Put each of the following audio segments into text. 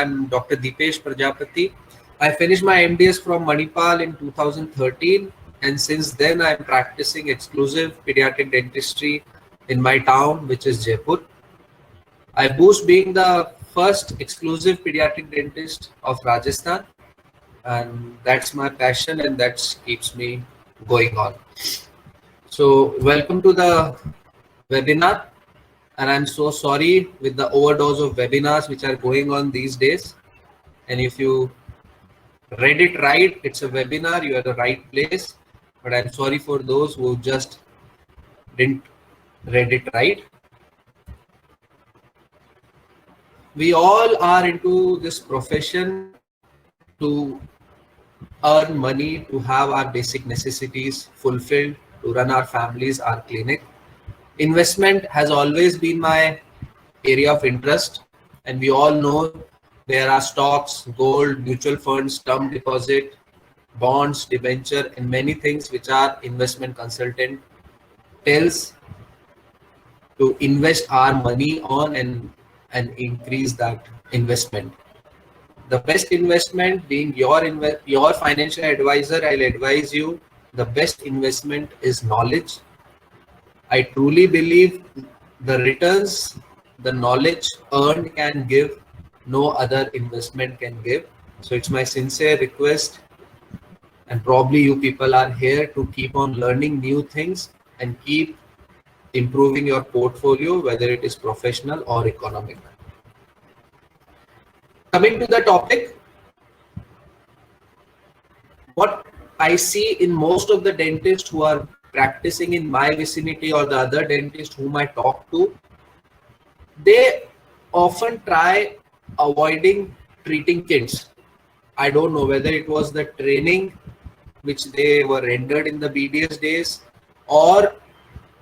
I'm Dr. Deepesh Prajapati. I finished my MDS from Manipal in 2013, and since then I'm practicing exclusive pediatric dentistry in my town, which is Jaipur. I boast being the first exclusive pediatric dentist of Rajasthan, and that's my passion, and that keeps me going on. So, welcome to the webinar, and I'm so sorry with the overdose of webinars which are going on these days. And if you read it right, it's a webinar, you're at the right place. But I'm sorry for those who just didn't read it right. We all are into this profession to earn money, to have our basic necessities fulfilled, to run our families, our clinic. Investment has always been my area of interest, and we all know there are stocks, gold, mutual funds, term deposit, bonds, debenture, and many things which our investment consultant tells to invest our money on and increase that investment. The best investment being your financial advisor, I'll advise you the best investment is knowledge. I truly believe the returns the knowledge earned can give, no other investment can give. So it's my sincere request, and probably you people are here to keep on learning new things and keep improving your portfolio, whether it is professional or economic. Coming to the topic, what I see in most of the dentists who are practicing in my vicinity or the other dentists whom I talk to, they often try avoiding treating kids. I don't know whether it was the training which they were rendered in the BDS days or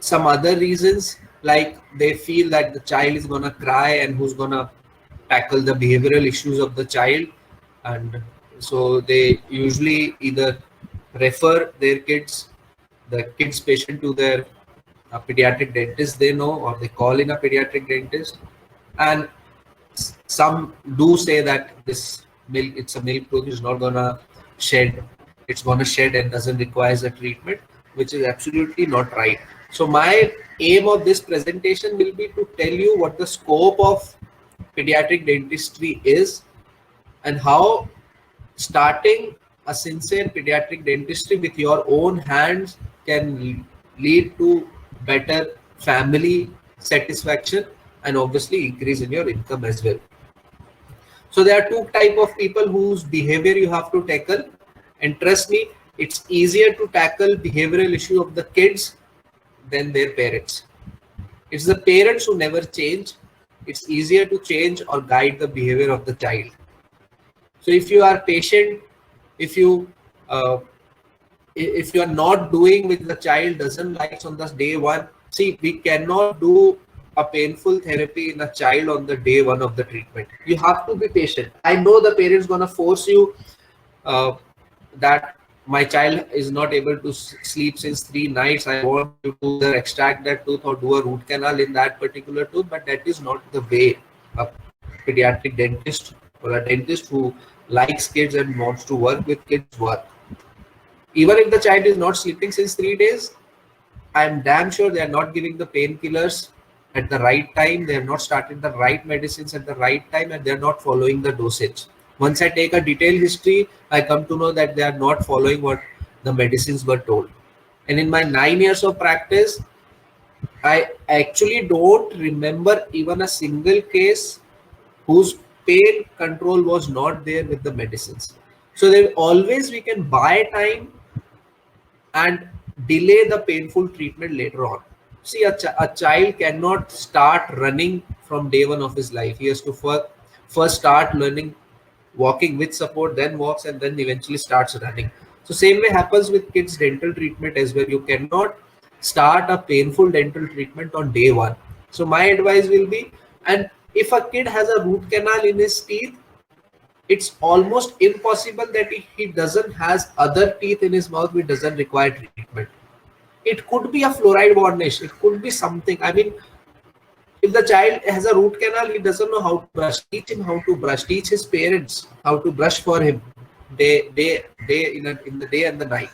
some other reasons, like they feel that the child is going to cry and who's going to tackle the behavioral issues of the child. And so they usually either refer their kids, the kids patient, to their pediatric dentist they know, or they call in a pediatric dentist. And some do say that this milk, it's a milk tooth, is not gonna shed, it's gonna shed and doesn't require a treatment, which is absolutely not right. So my aim of this presentation will be to tell you what the scope of pediatric dentistry is and how starting a sincere pediatric dentistry with your own hands can lead to better family satisfaction and obviously increase in your income as well. So there are two type of people whose behavior you have to tackle, and trust me, it's easier to tackle behavioral issue of the kids than their parents. It's the parents who never change. It's easier to change or guide the behavior of the child. So if you are patient, if you are not doing with the child doesn't like on the day one, see, we cannot do a painful therapy in a child on the day one of the treatment. You have to be patient. I know the parents gonna force you that my child is not able to sleep since 3 nights. I want you to either extract that tooth or do a root canal in that particular tooth, but that is not the way a pediatric dentist or a dentist who likes kids and wants to work with kids work. Even if the child is not sleeping since 3 days, I am damn sure they are not giving the painkillers at the right time. They have not started the right medicines at the right time, and they are not following the dosage. Once I take a detailed history, I come to know that they are not following what the medicines were told. And in my 9 years of practice, I actually don't remember even a single case whose pain control was not there with the medicines. So there always we can buy time and delay the painful treatment later on. See, a child cannot start running from day one of his life. He has to first start learning walking with support, then walks, and then eventually starts running. So same way happens with kids dental treatment as well. You cannot start a painful dental treatment on day one. So my advice will be, and if a kid has a root canal in his teeth, it's almost impossible that he doesn't has other teeth in his mouth which doesn't require treatment. It could be a fluoride varnish, it could be something. I mean, If the child has a root canal, he doesn't know how to brush. Teach him how to brush. Teach his parents how to brush for him, in the day and the night.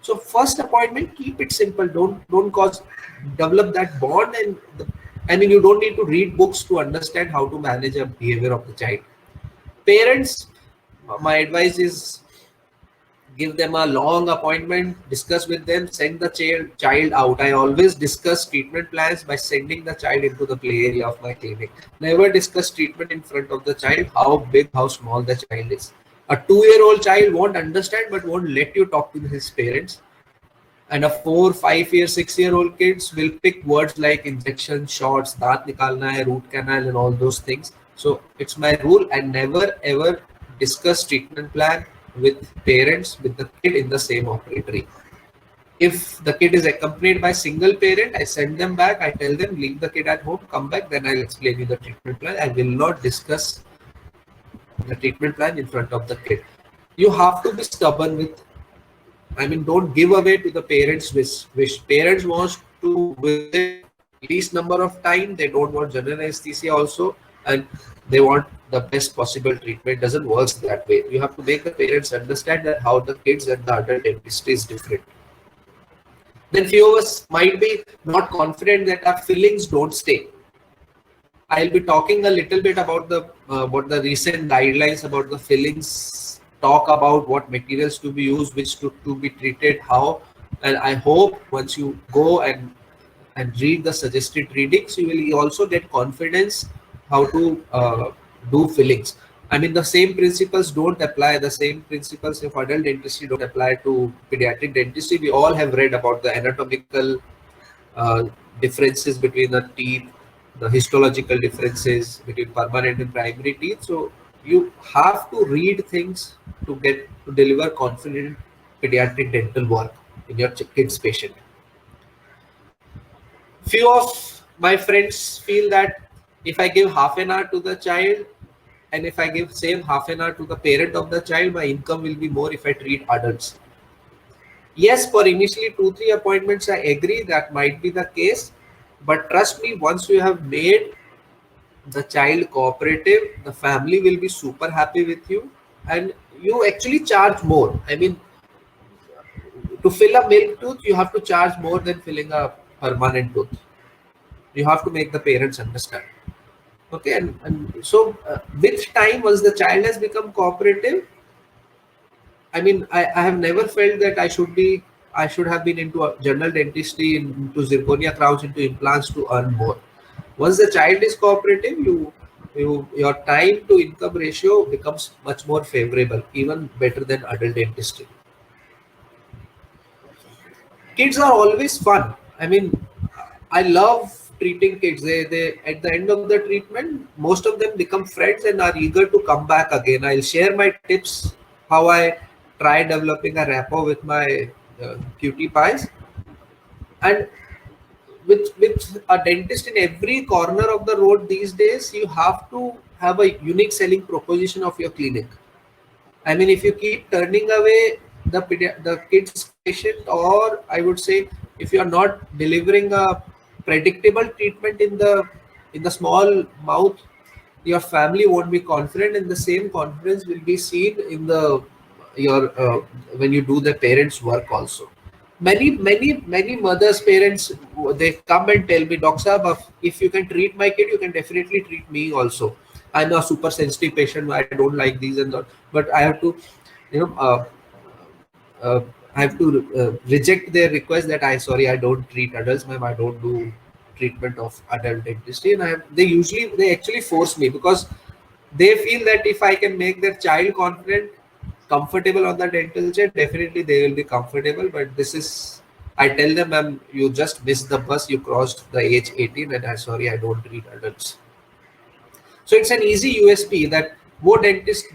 So first appointment, keep it simple. Don't cause develop that bond, and I mean, you don't need to read books to understand how to manage a behavior of the child. Parents, my advice is give them a long appointment, discuss with them, send the child out. I always discuss treatment plans by sending the child into the play area of my clinic. Never discuss treatment in front of the child, how big, how small the child is. A 2-year-old child won't understand but won't let you talk to his parents. And a 4, 5-year, 6-year-old kids will pick words like injection, shots, daant nikalna hai, root canal, and all those things. So it's my rule, I never ever discuss treatment plan with parents with the kid in the same operatory. If the kid is accompanied by single parent, I send them back. I tell them leave the kid at home, come back, then I'll explain you the treatment plan. I will not discuss the treatment plan in front of the kid. You have to be stubborn with, I mean, don't give away to the parents' wish. Parents want to visit least number of time. They don't want general anesthesia also, and they want the best possible treatment. Doesn't work that way. You have to make the parents understand that how the kids and the adult dentistry is different. Then few of us might be not confident that our fillings don't stay. I'll be talking a little bit about the recent guidelines about the fillings, talk about what materials to be used, which to be treated, how, and I hope once you go and read the suggested readings, you will also get confidence how to do fillings. I mean, the same principles don't apply. The same principles of adult dentistry don't apply to pediatric dentistry. We all have read about the anatomical differences between the teeth, the histological differences between permanent and primary teeth. So you have to read things to deliver confident pediatric dental work in your kid's patient. Few of my friends feel that if I give half an hour to the child and if I give same half an hour to the parent of the child, my income will be more if I treat adults. Yes, for initially 2-3 appointments, I agree that might be the case. But trust me, once you have made the child cooperative, the family will be super happy with you and you actually charge more. I mean, to fill a milk tooth, you have to charge more than filling a permanent tooth. You have to make the parents understand. Okay, and so with time, once the child has become cooperative, I mean, I have never felt that I should have been into a general dentistry, into zirconia crowns, into implants to earn more. Once the child is cooperative, your time to income ratio becomes much more favorable, even better than adult dentistry. Kids are always fun. I mean, I love treating kids. They at the end of the treatment, most of them become friends and are eager to come back again. I'll share my tips how I try developing a rapport with my cutie pies, and with a dentist in every corner of the road these days, you have to have a unique selling proposition of your clinic. I mean, if you keep turning away the kids patient, or I would say, if you are not delivering a predictable treatment in the small mouth, your family won't be confident, and the same confidence will be seen in your when you do the parents' work also. Many mothers, parents, they come and tell me, Doc Saab, if you can treat my kid, you can definitely treat me also. I'm a super sensitive patient. I don't like these and that, but I have to, you know, I have to reject their request that I don't treat adults, ma'am. I don't do treatment of adult dentistry, and they actually force me because they feel that if I can make their child confident, comfortable on the dental chair, definitely they will be comfortable. But this is, I tell them, ma'am, you just missed the bus. You crossed the age 18, and I don't treat adults. So it's an easy USP that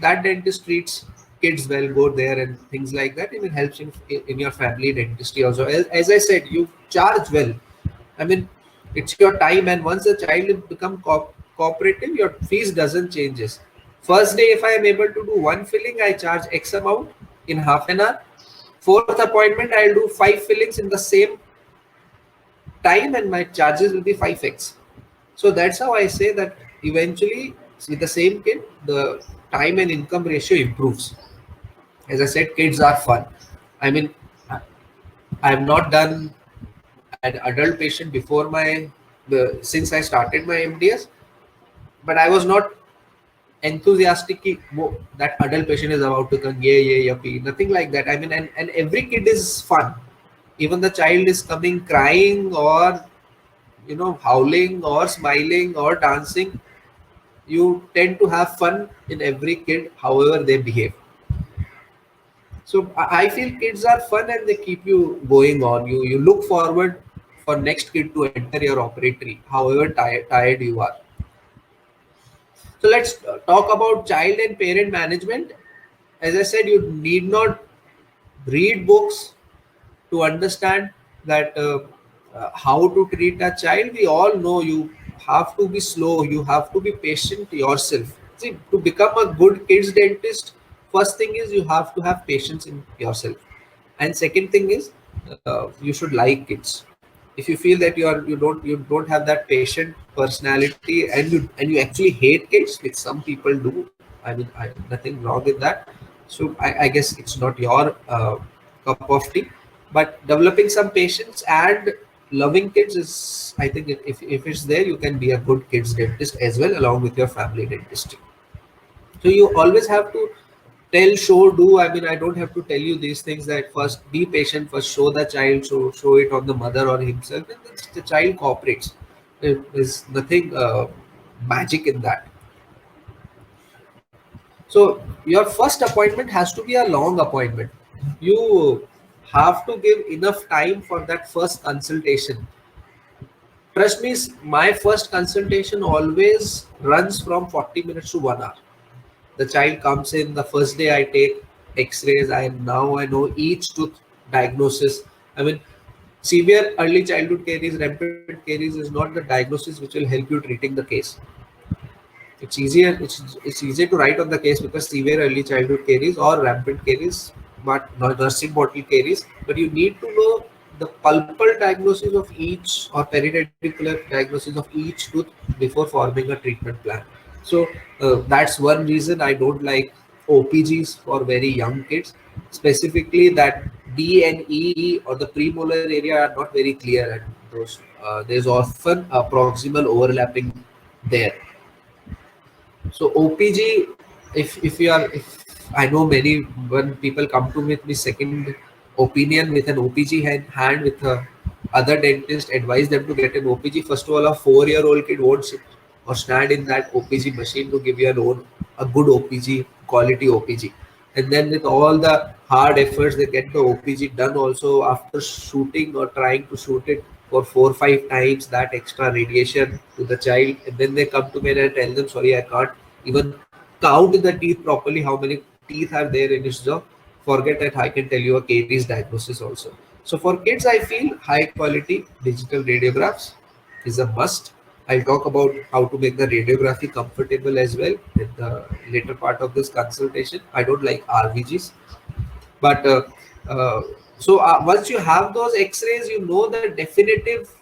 that dentist treats kids well, go there and things like that. It helps in your family dentistry also. As I said, you charge well. I mean, it's your time, and once the child become cooperative, your fees doesn't changes. First day, if I am able to do one filling, I charge X amount in half an hour. Fourth appointment, I'll do 5 fillings in the same time, and my charges will be 5x. So that's how I say that eventually with the same kid, the time and income ratio improves. As I said, kids are fun. I mean, I've not done an adult patient before since I started my MDS, but I was not enthusiastic that adult patient is about to come, yeah, yuppie, nothing like that. I mean, and every kid is fun. Even the child is coming crying or howling or smiling or dancing. You tend to have fun in every kid, however they behave. So I feel kids are fun and they keep you going on. You look forward for next kid to enter your operatory, however tired you are. So let's talk about child and parent management. As I said, you need not read books to understand that how to treat a child. We all know you have to be slow, you have to be patient yourself. See, to become a good kids dentist, first thing is you have to have patience in yourself, and second thing is you should like kids. If you feel that you don't have that patient personality and you actually hate kids, which some people do, I mean, nothing wrong with that. So I guess it's not your cup of tea. But developing some patience and loving kids is, I think, if it's there, you can be a good kids dentist as well along with your family dentistry. So you always have to tell, show, do. I mean, I don't have to tell you these things, that first be patient, first show the child, show it on the mother or himself, and then the child cooperates. There's nothing magic in that. So your first appointment has to be a long appointment. You have to give enough time for that first consultation. Trust me, my first consultation always runs from 40 minutes to 1 hour. The child comes in, the first day I take x-rays. I know each tooth diagnosis. I mean, severe early childhood caries, rampant caries is not the diagnosis which will help you treating the case. It's easier to write on the case because severe early childhood caries or rampant caries, but not nursing bottle caries. But you need to know the pulpal diagnosis of each or periodicular diagnosis of each tooth before forming a treatment plan. So that's one reason I don't like OPGs for very young kids. Specifically, that D and E or the premolar area are not very clear, and there's often a proximal overlapping there. So OPG, if I know many, when people come to me with second opinion with an OPG hand with a other dentist, advise them to get an OPG. First of all, a 4-year-old kid won't sit or stand in that OPG machine to give you a good OPG, quality OPG. And then with all the hard efforts, they get the OPG done also after shooting or trying to shoot it for 4 or 5 times that extra radiation to the child. And then they come to me and I tell them, sorry, I can't even count the teeth properly, how many teeth are there in his jaw. Forget that, I can tell you a caries diagnosis also. So for kids, I feel high quality digital radiographs is a must. I'll talk about how to make the radiography comfortable as well in the later part of this consultation. I don't like RVGs, but uh, once you have those X-rays, you know the definitive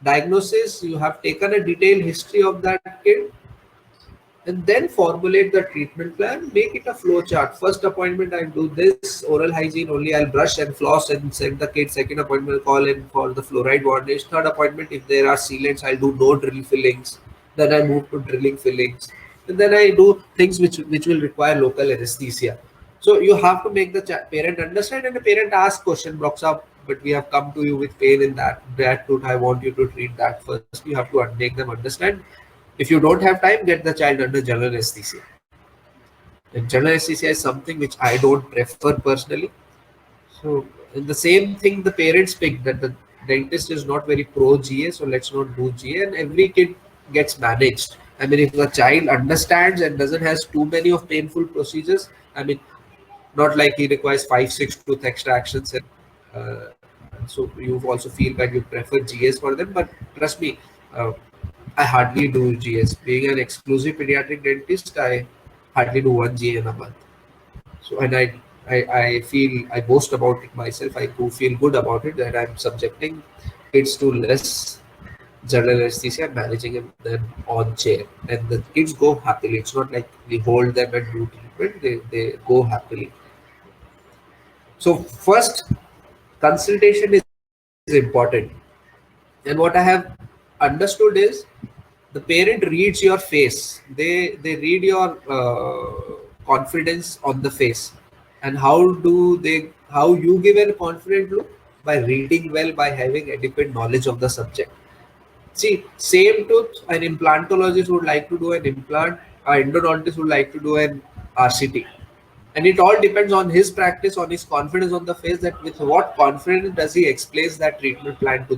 diagnosis. You have taken a detailed history of that kid, and then formulate the treatment plan. Make it a flow chart. First appointment, I'll do this oral hygiene only. I'll brush and floss and send the kid. Second appointment, I'll call in for the fluoride bondage. Third appointment, if there are sealants, I'll do no drill fillings. Then I move to drilling fillings, and then I do things which will require local anesthesia. So you have to make the parent understand, and the parent ask question blocks up. But we have come to you with pain in that tooth. I want you to treat that first. You have to make them understand. If you don't have time, get the child under general anesthesia. And general anesthesia is something which I don't prefer personally. So in the same thing, the parents pick that the dentist is not very pro GA, so let's not do GA, and every kid gets managed. I mean, if the child understands and doesn't has too many of painful procedures, I mean, not like he requires 5-6 tooth extractions, and so you also feel that you prefer GAs for them. But trust me, uh, I hardly do GS. Being an exclusive pediatric dentist, I hardly do one GA in a month. So, and I feel, I boast about it myself. I do feel good about it that I'm subjecting kids to less general anesthesia and managing them on chair, and the kids go happily. It's not like we hold them and do treatment; they go happily. So first consultation is important, and what I have understood is the parent reads your face. They read your confidence on the face, and how you give a confident look by reading well, by having adequate knowledge of the subject. See, same tooth, an implantologist would like to do an implant, an endodontist would like to do an RCT. And it all depends on his practice, on his confidence on the face, that with what confidence does he explains that treatment plan to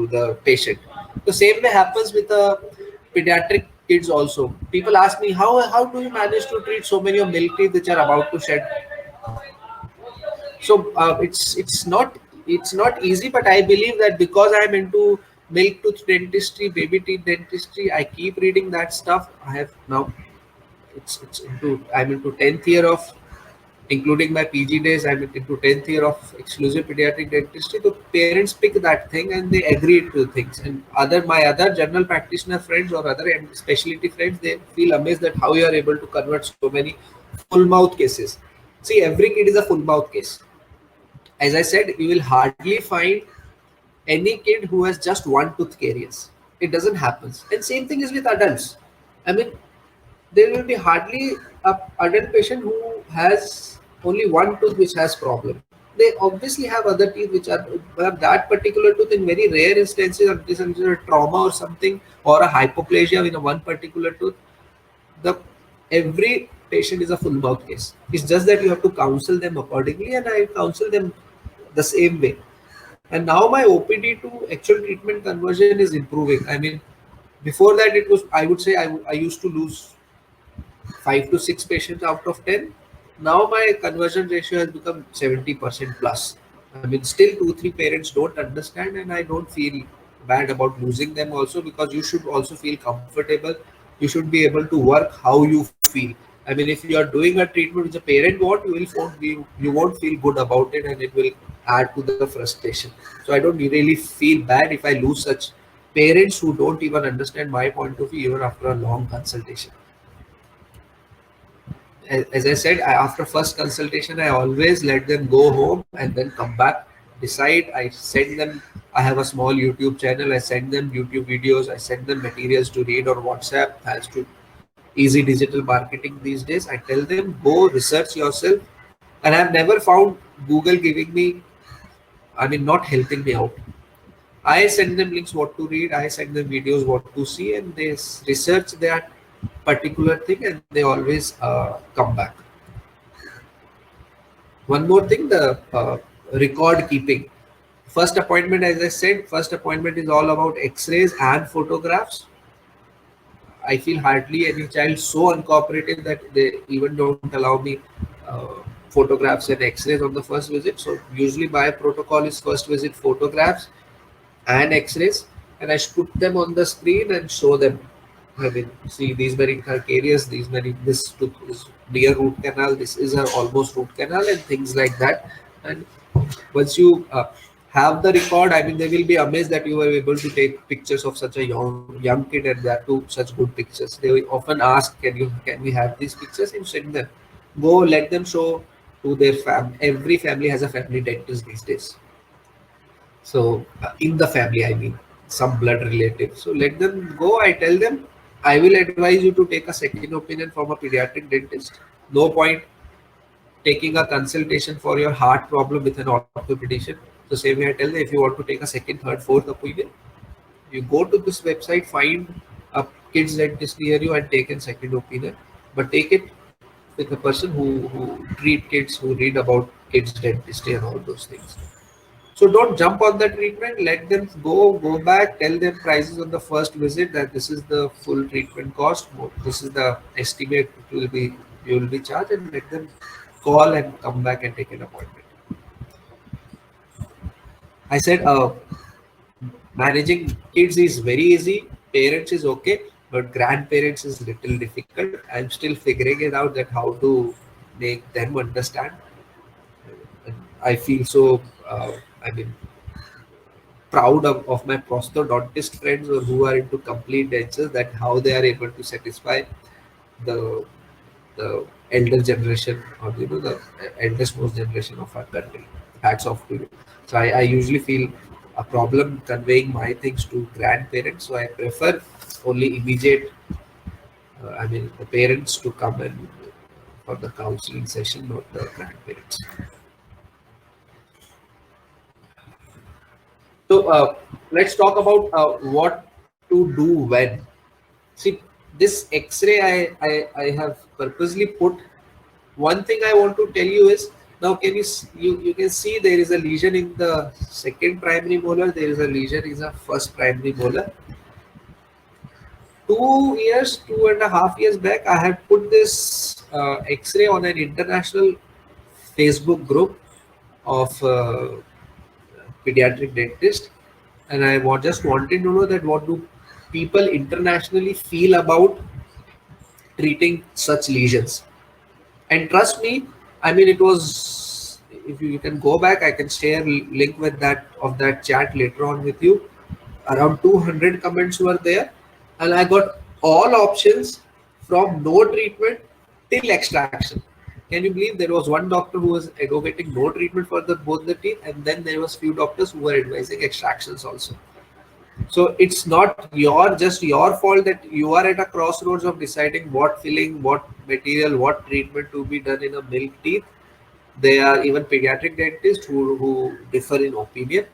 the patient. The same way happens with the pediatric kids also. People ask me, how do you manage to treat so many of milk teeth which are about to shed? So it's not easy, but I believe that because I'm into milk tooth dentistry, baby teeth dentistry, I keep reading that stuff. I have now it's into I'm into 10th year of, including my PG days, I'm into 10th year of exclusive pediatric dentistry. The parents pick that thing and they agree to things. And my other general practitioner friends or other specialty friends, they feel amazed that how you are able to convert so many full mouth cases. See, every kid is a full mouth case. As I said, you will hardly find any kid who has just one tooth caries. It doesn't happen. And same thing is with adults. I mean, there will be hardly a adult patient who has only one tooth which has problem. They obviously have other teeth which are, but that particular tooth in very rare instances, of this is a trauma or something, or a hypoplasia in a one particular tooth. The every patient is a full mouth case. It's just that you have to counsel them accordingly, and I counsel them the same way. And now my OPD to actual treatment conversion is improving. I mean, before that it was, I would say I used to lose 5 to 6 patients out of 10. Now my conversion ratio has become 70% plus. I mean, still 2 3 parents don't understand, and I don't feel bad about losing them also, because you should also feel comfortable. You should be able to work how you feel. I mean, if you are doing a treatment which a parent you won't feel good about it, and it will add to the frustration. So I don't really feel bad if I lose such parents who don't even understand my point of view even after a long consultation. As I said, after first consultation, I always let them go home and then come back, decide. I send them, I have a small YouTube channel. I send them YouTube videos. I send them materials to read on WhatsApp. Thanks to easy digital marketing these days, I tell them, go research yourself. And I've never found Google giving me, I mean, not helping me out. I send them links what to read, I send them videos what to see, and they research that particular thing, and they always come back. One more thing, the record keeping. First appointment, as I said, first appointment is all about X-rays and photographs. I feel hardly any child so uncooperative that they even don't allow me uh, photographs and X-rays on the first visit. So usually my protocol is first visit photographs and X-rays, and I should put them on the screen and show them. I mean, see, these many calcareous, these many, this is near root canal, this is a almost root canal, and things like that. And once you have the record, I mean, they will be amazed that you were able to take pictures of such a young kid, and that too such good pictures. They will often ask, can we have these pictures, and send them. Go, let them show to their every family has a family dentist these days. So in the family, I mean, some blood relative. So let them go. I tell them, I will advise you to take a second opinion from a pediatric dentist. No point taking a consultation for your heart problem with an orthopedician. So same way I tell them, if you want to take a second, third, fourth opinion, you go to this website, find a kids dentist near you and take a second opinion. But take it with a person who treat kids, who read about kids dentistry and all those things. So don't jump on the treatment. Let them go back. Tell them prices on the first visit, that this is the full treatment cost. This is the estimate you will be charged, and let them call and come back and take an appointment. I said managing kids is very easy. Parents is okay, but grandparents is little difficult. I'm still figuring it out that how to make them understand. And I feel so. I mean, proud of my prosthodontist friends or who are into complete dentures, that how they are able to satisfy the the elder generation, or the eldest most generation of our country. Hats off to you. So I usually feel a problem conveying my things to grandparents, so I prefer only immediate, the parents to come and for the counseling session, not the grandparents. So let's talk about what to do when. See, this X-ray I have purposely put. One thing I want to tell you is, now can you can see there is a lesion in the second primary molar. There is a lesion in the first primary molar. 2 years, 2.5 years back, I had put this X-ray on an international Facebook group of pediatric dentist, and I just wanted to know that what do people internationally feel about treating such lesions. And trust me, it was, if you can go back, I can share link with that chat later on with you. Around 200 comments were there, and I got all options from no treatment till extraction. Can you believe there was one doctor who was advocating no treatment for both the teeth, and then there was few doctors who were advising extractions also. So it's not just your fault that you are at a crossroads of deciding what filling, what material, what treatment to be done in a milk teeth. There are even pediatric dentists who differ in opinion.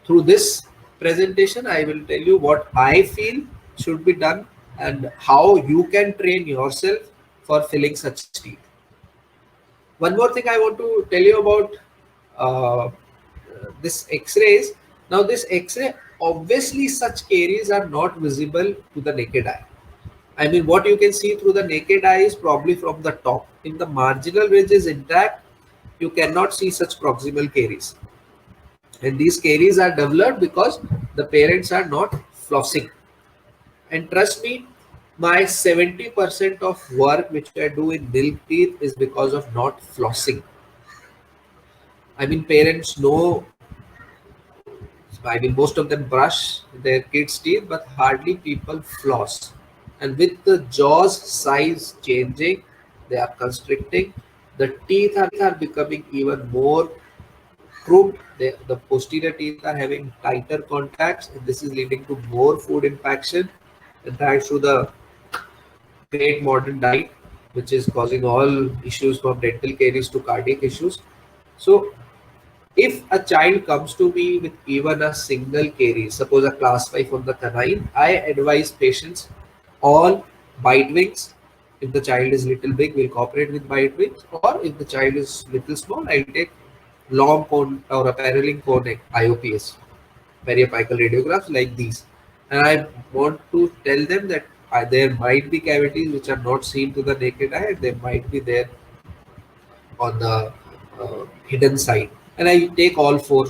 Through this presentation, I will tell you what I feel should be done and how you can train yourself for filling such teeth. One more thing I want to tell you about this X-rays. Now this X-ray, obviously such caries are not visible to the naked eye. What you can see through the naked eye is probably from the top. If the marginal ridge is intact, you cannot see such proximal caries. And these caries are developed because the parents are not flossing. And trust me, my 70% of work which I do in milk teeth is because of not flossing. Parents know, most of them brush their kids' teeth, but hardly people floss. And with the jaws size changing, they are constricting. The teeth are becoming even more crooked. The posterior teeth are having tighter contacts, and this is leading to more food impaction. And thanks to the great modern diet, which is causing all issues from dental caries to cardiac issues. So if a child comes to me with even a single caries, suppose a class 5 on the canine, I advise patients all bite wings. If the child is little big, we'll cooperate with bite wings, or if the child is little small, I'll take long cone or a paralleling cone IOPS, periapical radiographs like these. And I want to tell them that there might be cavities which are not seen to the naked eye, and they might be there on the hidden side. And I take all 4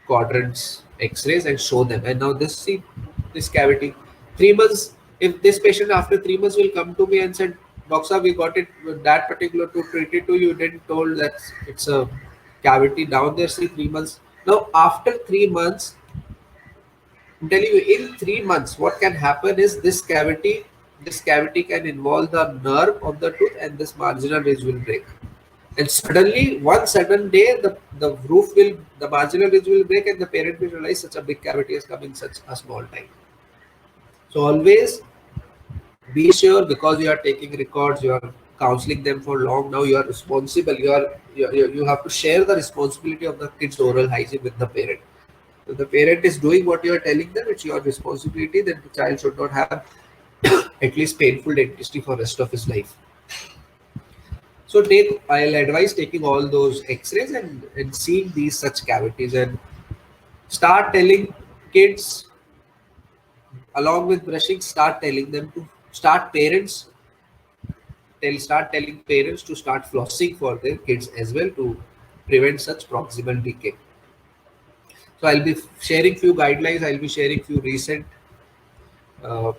quadrants X-rays and show them. And now see this cavity. 3 months. If this patient after 3 months will come to me and said, "Doctor, we got it with that particular to treat it to you. Didn't told that it's a cavity down there." See 3 months. Now after 3 months, I'm telling you, in 3 months, what can happen is this cavity can involve the nerve of the tooth, and this marginal ridge will break. And suddenly, one sudden day, the marginal ridge will break, and the parent will realize such a big cavity has come in such a small time. So always be sure, because you are taking records, you are counseling them for long. Now you are responsible. You have to share the responsibility of the kid's oral hygiene with the parent. If the parent is doing what you are telling them, it's your responsibility. That the child should not have at least painful dentistry for rest of his life. So I'll advise taking all those X-rays and seeing these such cavities, and start telling kids along with brushing. Start telling parents to start flossing for their kids as well, to prevent such proximal decay. So I'll be sharing few guidelines. I'll be sharing few recent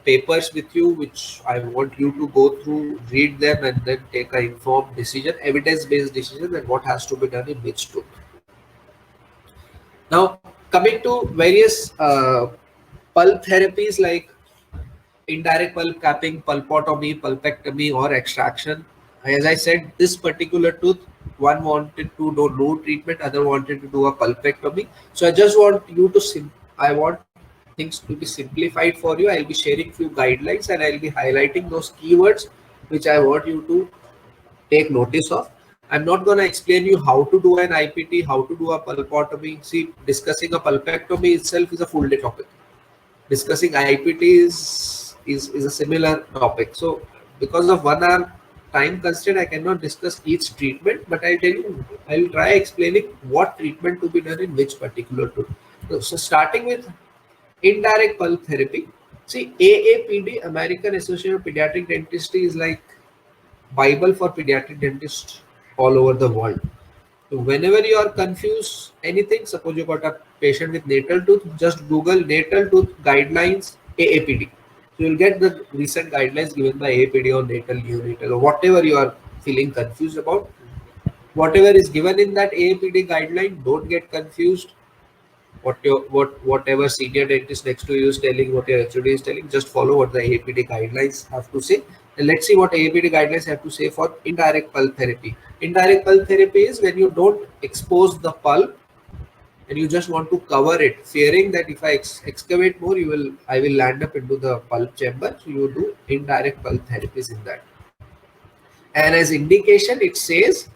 papers with you, which I want you to go through, read them, and then take an informed decision, evidence-based decision, and what has to be done in which tooth. Now, Coming to various pulp therapies like indirect pulp capping, pulpotomy, pulpectomy, or extraction. As I said, this particular tooth, one wanted to do no treatment, other wanted to do a pulpectomy. So I just want you to I want things to be simplified for you. I'll be sharing few guidelines and I'll be highlighting those keywords which I want you to take notice of. I'm not going to explain you how to do an IPT, how to do a pulpotomy. See, discussing a pulpectomy itself is a full day topic. Discussing IPT is a similar topic. So because of 1 hour time constraint, I cannot discuss each treatment, but I'll tell you, I'll try explaining what treatment to be done in which particular tool. So starting with indirect pulp therapy. See, AAPD, American Association of Pediatric Dentistry, is like Bible for pediatric dentists all over the world. So whenever you are confused anything, suppose you got a patient with natal tooth, just Google natal tooth guidelines AAPD. So you'll get the recent guidelines given by AAPD or natal, neonatal, or whatever you are feeling confused about. Whatever is given in that AAPD guideline, don't get confused. Whatever senior dentist next to you is telling, what your HOD is telling, just follow what the AAPD guidelines have to say. And let's see what AAPD guidelines have to say for indirect pulp therapy. Indirect pulp therapy is when you don't expose the pulp and you just want to cover it, fearing that if I excavate more, I will land up into the pulp chamber. So you do indirect pulp therapies in that. And as indication, it says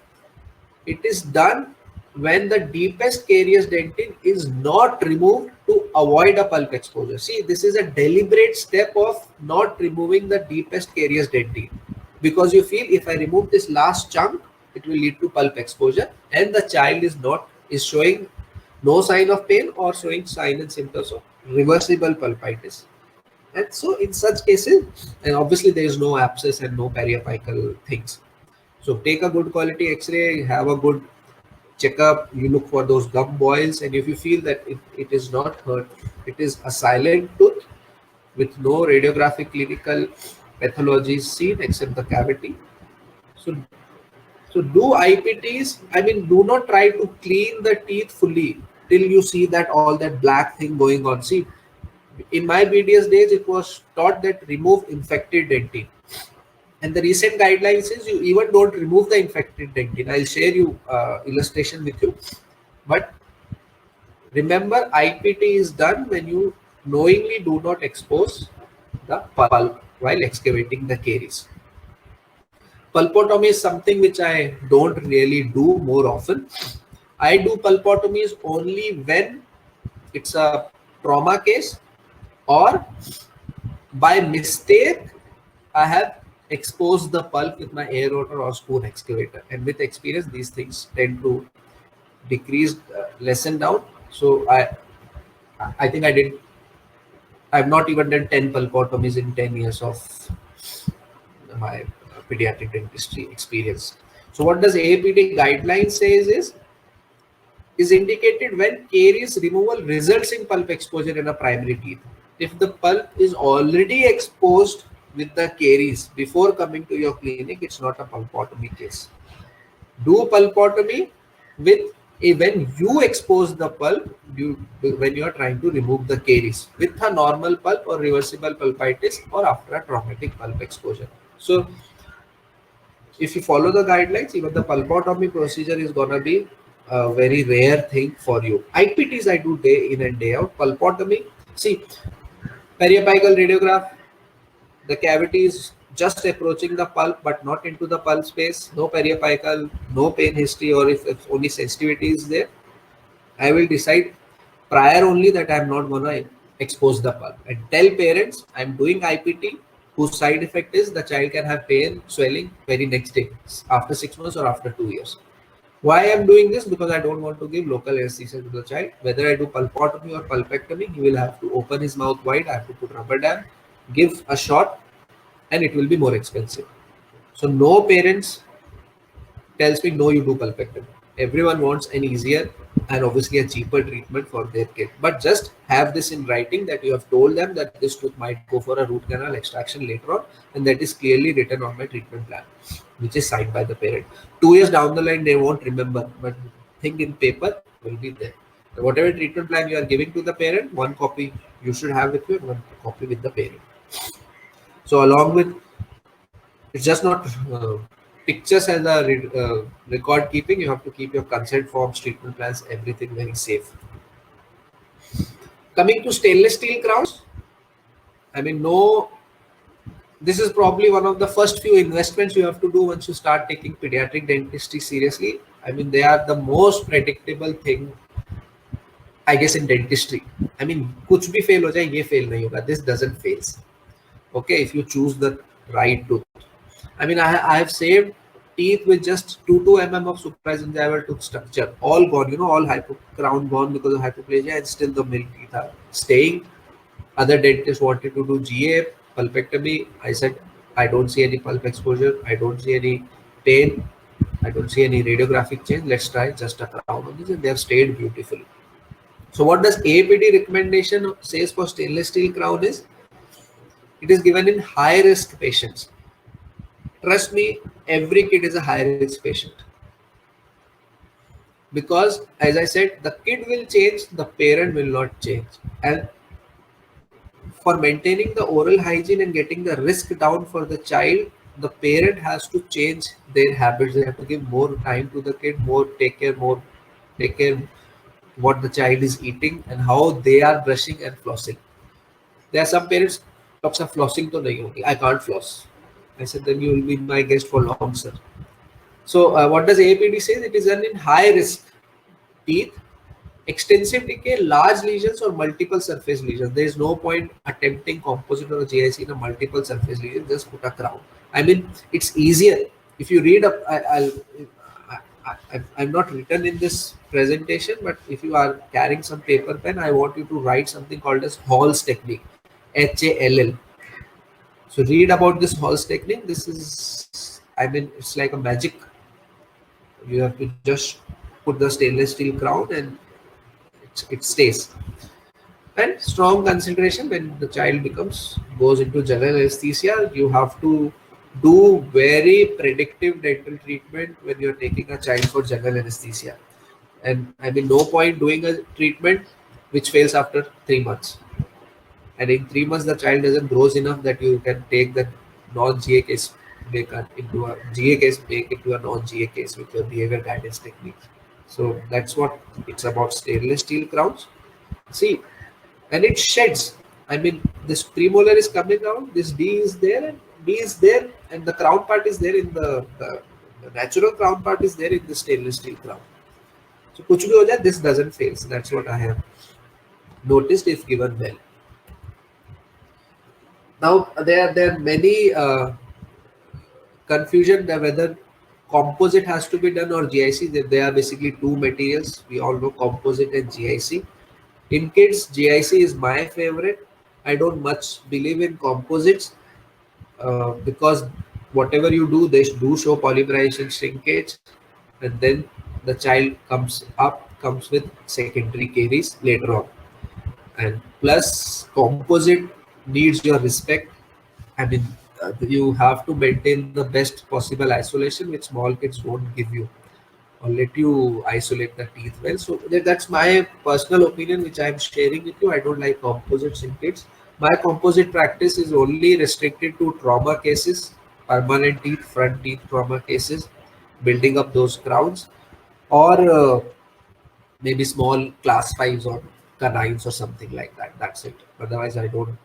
it is done when the deepest carious dentin is not removed to avoid a pulp exposure. See, this is a deliberate step of not removing the deepest carious dentin, because you feel if I remove this last chunk, it will lead to pulp exposure, and the child is showing no sign of pain or showing sign and symptoms of reversible pulpitis. And so in such cases, and obviously there is no abscess and no periapical things. So take a good quality X-ray, have a good checkup, you look for those gum boils, and if you feel that it is not hurt, it is a silent tooth with no radiographic clinical pathology seen except the cavity. So do IPTs. I mean, do not try to clean the teeth fully till you see that all that black thing going on. See, in my BDS days, it was taught that remove infected dentin. And the recent guidelines is you even don't remove the infected dentin. I'll share you illustration with you. But remember, IPT is done when you knowingly do not expose the pulp while excavating the caries. Pulpotomy is something which I don't really do more often. I do pulpotomies only when it's a trauma case or by mistake I have exposed the pulp with my air rotor or spoon excavator, and with experience these things tend to decrease, lessen down. So I think I've not even done 10 pulpotomies in 10 years of my pediatric dentistry experience. So what does AAPD guideline says is indicated when caries removal results in pulp exposure in a primary teeth. If the pulp is already exposed with the caries before coming to your clinic, it's not a pulpotomy case. Do pulpotomy when you expose the pulp when you are trying to remove the caries with a normal pulp or reversible pulpitis or after a traumatic pulp exposure. So if you follow the guidelines, even the pulpotomy procedure is gonna be a very rare thing for you. IPTs I do day in and day out. Pulpotomy, see, periapical radiograph, the cavity is just approaching the pulp but not into the pulp space, no periapical, no pain history, or if only sensitivity is there, I will decide prior only that I'm not gonna expose the pulp and tell parents I'm doing IPT whose side effect is the child can have pain, swelling very next day after 6 months or after 2 years. Why I'm doing this? Because I don't want to give local anesthesia to the child. Whether I do pulpotomy or pulpectomy, he will have to open his mouth wide. I have to put rubber dam, give a shot, and it will be more expensive. So no parents tells me no, you do pulpectomy. Everyone wants an easier and obviously a cheaper treatment for their kid. But just have this in writing that you have told them that this tooth might go for a root canal extraction later on, and that is clearly written on my treatment plan, which is signed by the parent. 2 years down the line, they won't remember, but thing in paper will be there. Whatever treatment plan you are giving to the parent, one copy you should have with you and one copy with the parent. So along with, it's just not pictures as a record keeping. You have to keep your consent forms, treatment plans, everything very safe. Coming to stainless steel crowns, I mean, no, this is probably one of the first few investments you have to do once you start taking pediatric dentistry seriously. I mean, they are the most predictable thing, I guess, in dentistry. I mean, कुछ भी fail हो जाए, ये fail नहीं होगा. This doesn't fail. Okay, if you choose the right tooth. I mean, I have saved teeth with just 2 mm of supragingival tooth structure, all gone, you know, all crown gone because of hypoplasia, and still the milk teeth are staying. Other dentists wanted to do GA, pulpectomy. I said, I don't see any pulp exposure. I don't see any pain. I don't see any radiographic change. Let's try just a crown on this, and they have stayed beautifully. So what does AAPD recommendation says for stainless steel crown is, it is given in high risk patients. Trust me, every kid is a high risk patient. Because as I said, the kid will change, the parent will not change. And for maintaining the oral hygiene and getting the risk down for the child, the parent has to change their habits. They have to give more time to the kid, more take care what the child is eating and how they are brushing and flossing. There are some parents, doctor flossing to nahi hogi, I can't floss. I said, then you will be my guest for long, sir. So what does AAPD say? It is done in high risk teeth, extensive decay, large lesions or multiple surface lesions. There is no point attempting composite or GIC in a multiple surface lesion. Just put a crown. I mean, it's easier. If you read up, I'm not written in this presentation, but if you are carrying some paper pen, I want you to write something called as Hall's technique, HALL. So read about this Hall's technique. This is, I mean, it's like a magic. You have to just put the stainless steel crown and it stays. And strong consideration when the child goes into general anesthesia, you have to do very predictive dental treatment when you're taking a child for general anesthesia. And I mean, no point doing a treatment which fails after 3 months. And in 3 months, the child doesn't grows enough that you can take the non-GA case, make it into a GA case, make it to a non-GA case with your behavior guidance technique. So that's what it's about, stainless steel crowns. See, and it sheds. I mean, this premolar is coming out, this D is there, and D is there, and the crown part is there in the natural crown part is there in the stainless steel crown. So, kuch bhi ho jaye, this doesn't fail. So that's what I have noticed if given well. Now, there are many confusion that whether composite has to be done or GIC. They are basically two materials. We all know composite and GIC. In kids, GIC is my favorite. I don't much believe in composites because whatever you do, they do show polymerization shrinkage, and then the child comes with secondary caries later on. And plus, composite needs your respect. I mean, you have to maintain the best possible isolation, which small kids won't give you or let you isolate the teeth well. So that's my personal opinion, which I'm sharing with you. I don't like composites in kids. My composite practice is only restricted to trauma cases, permanent teeth, front teeth trauma cases, building up those crowns, or maybe small class 5s or canines or something like that. That's it. Otherwise, I don't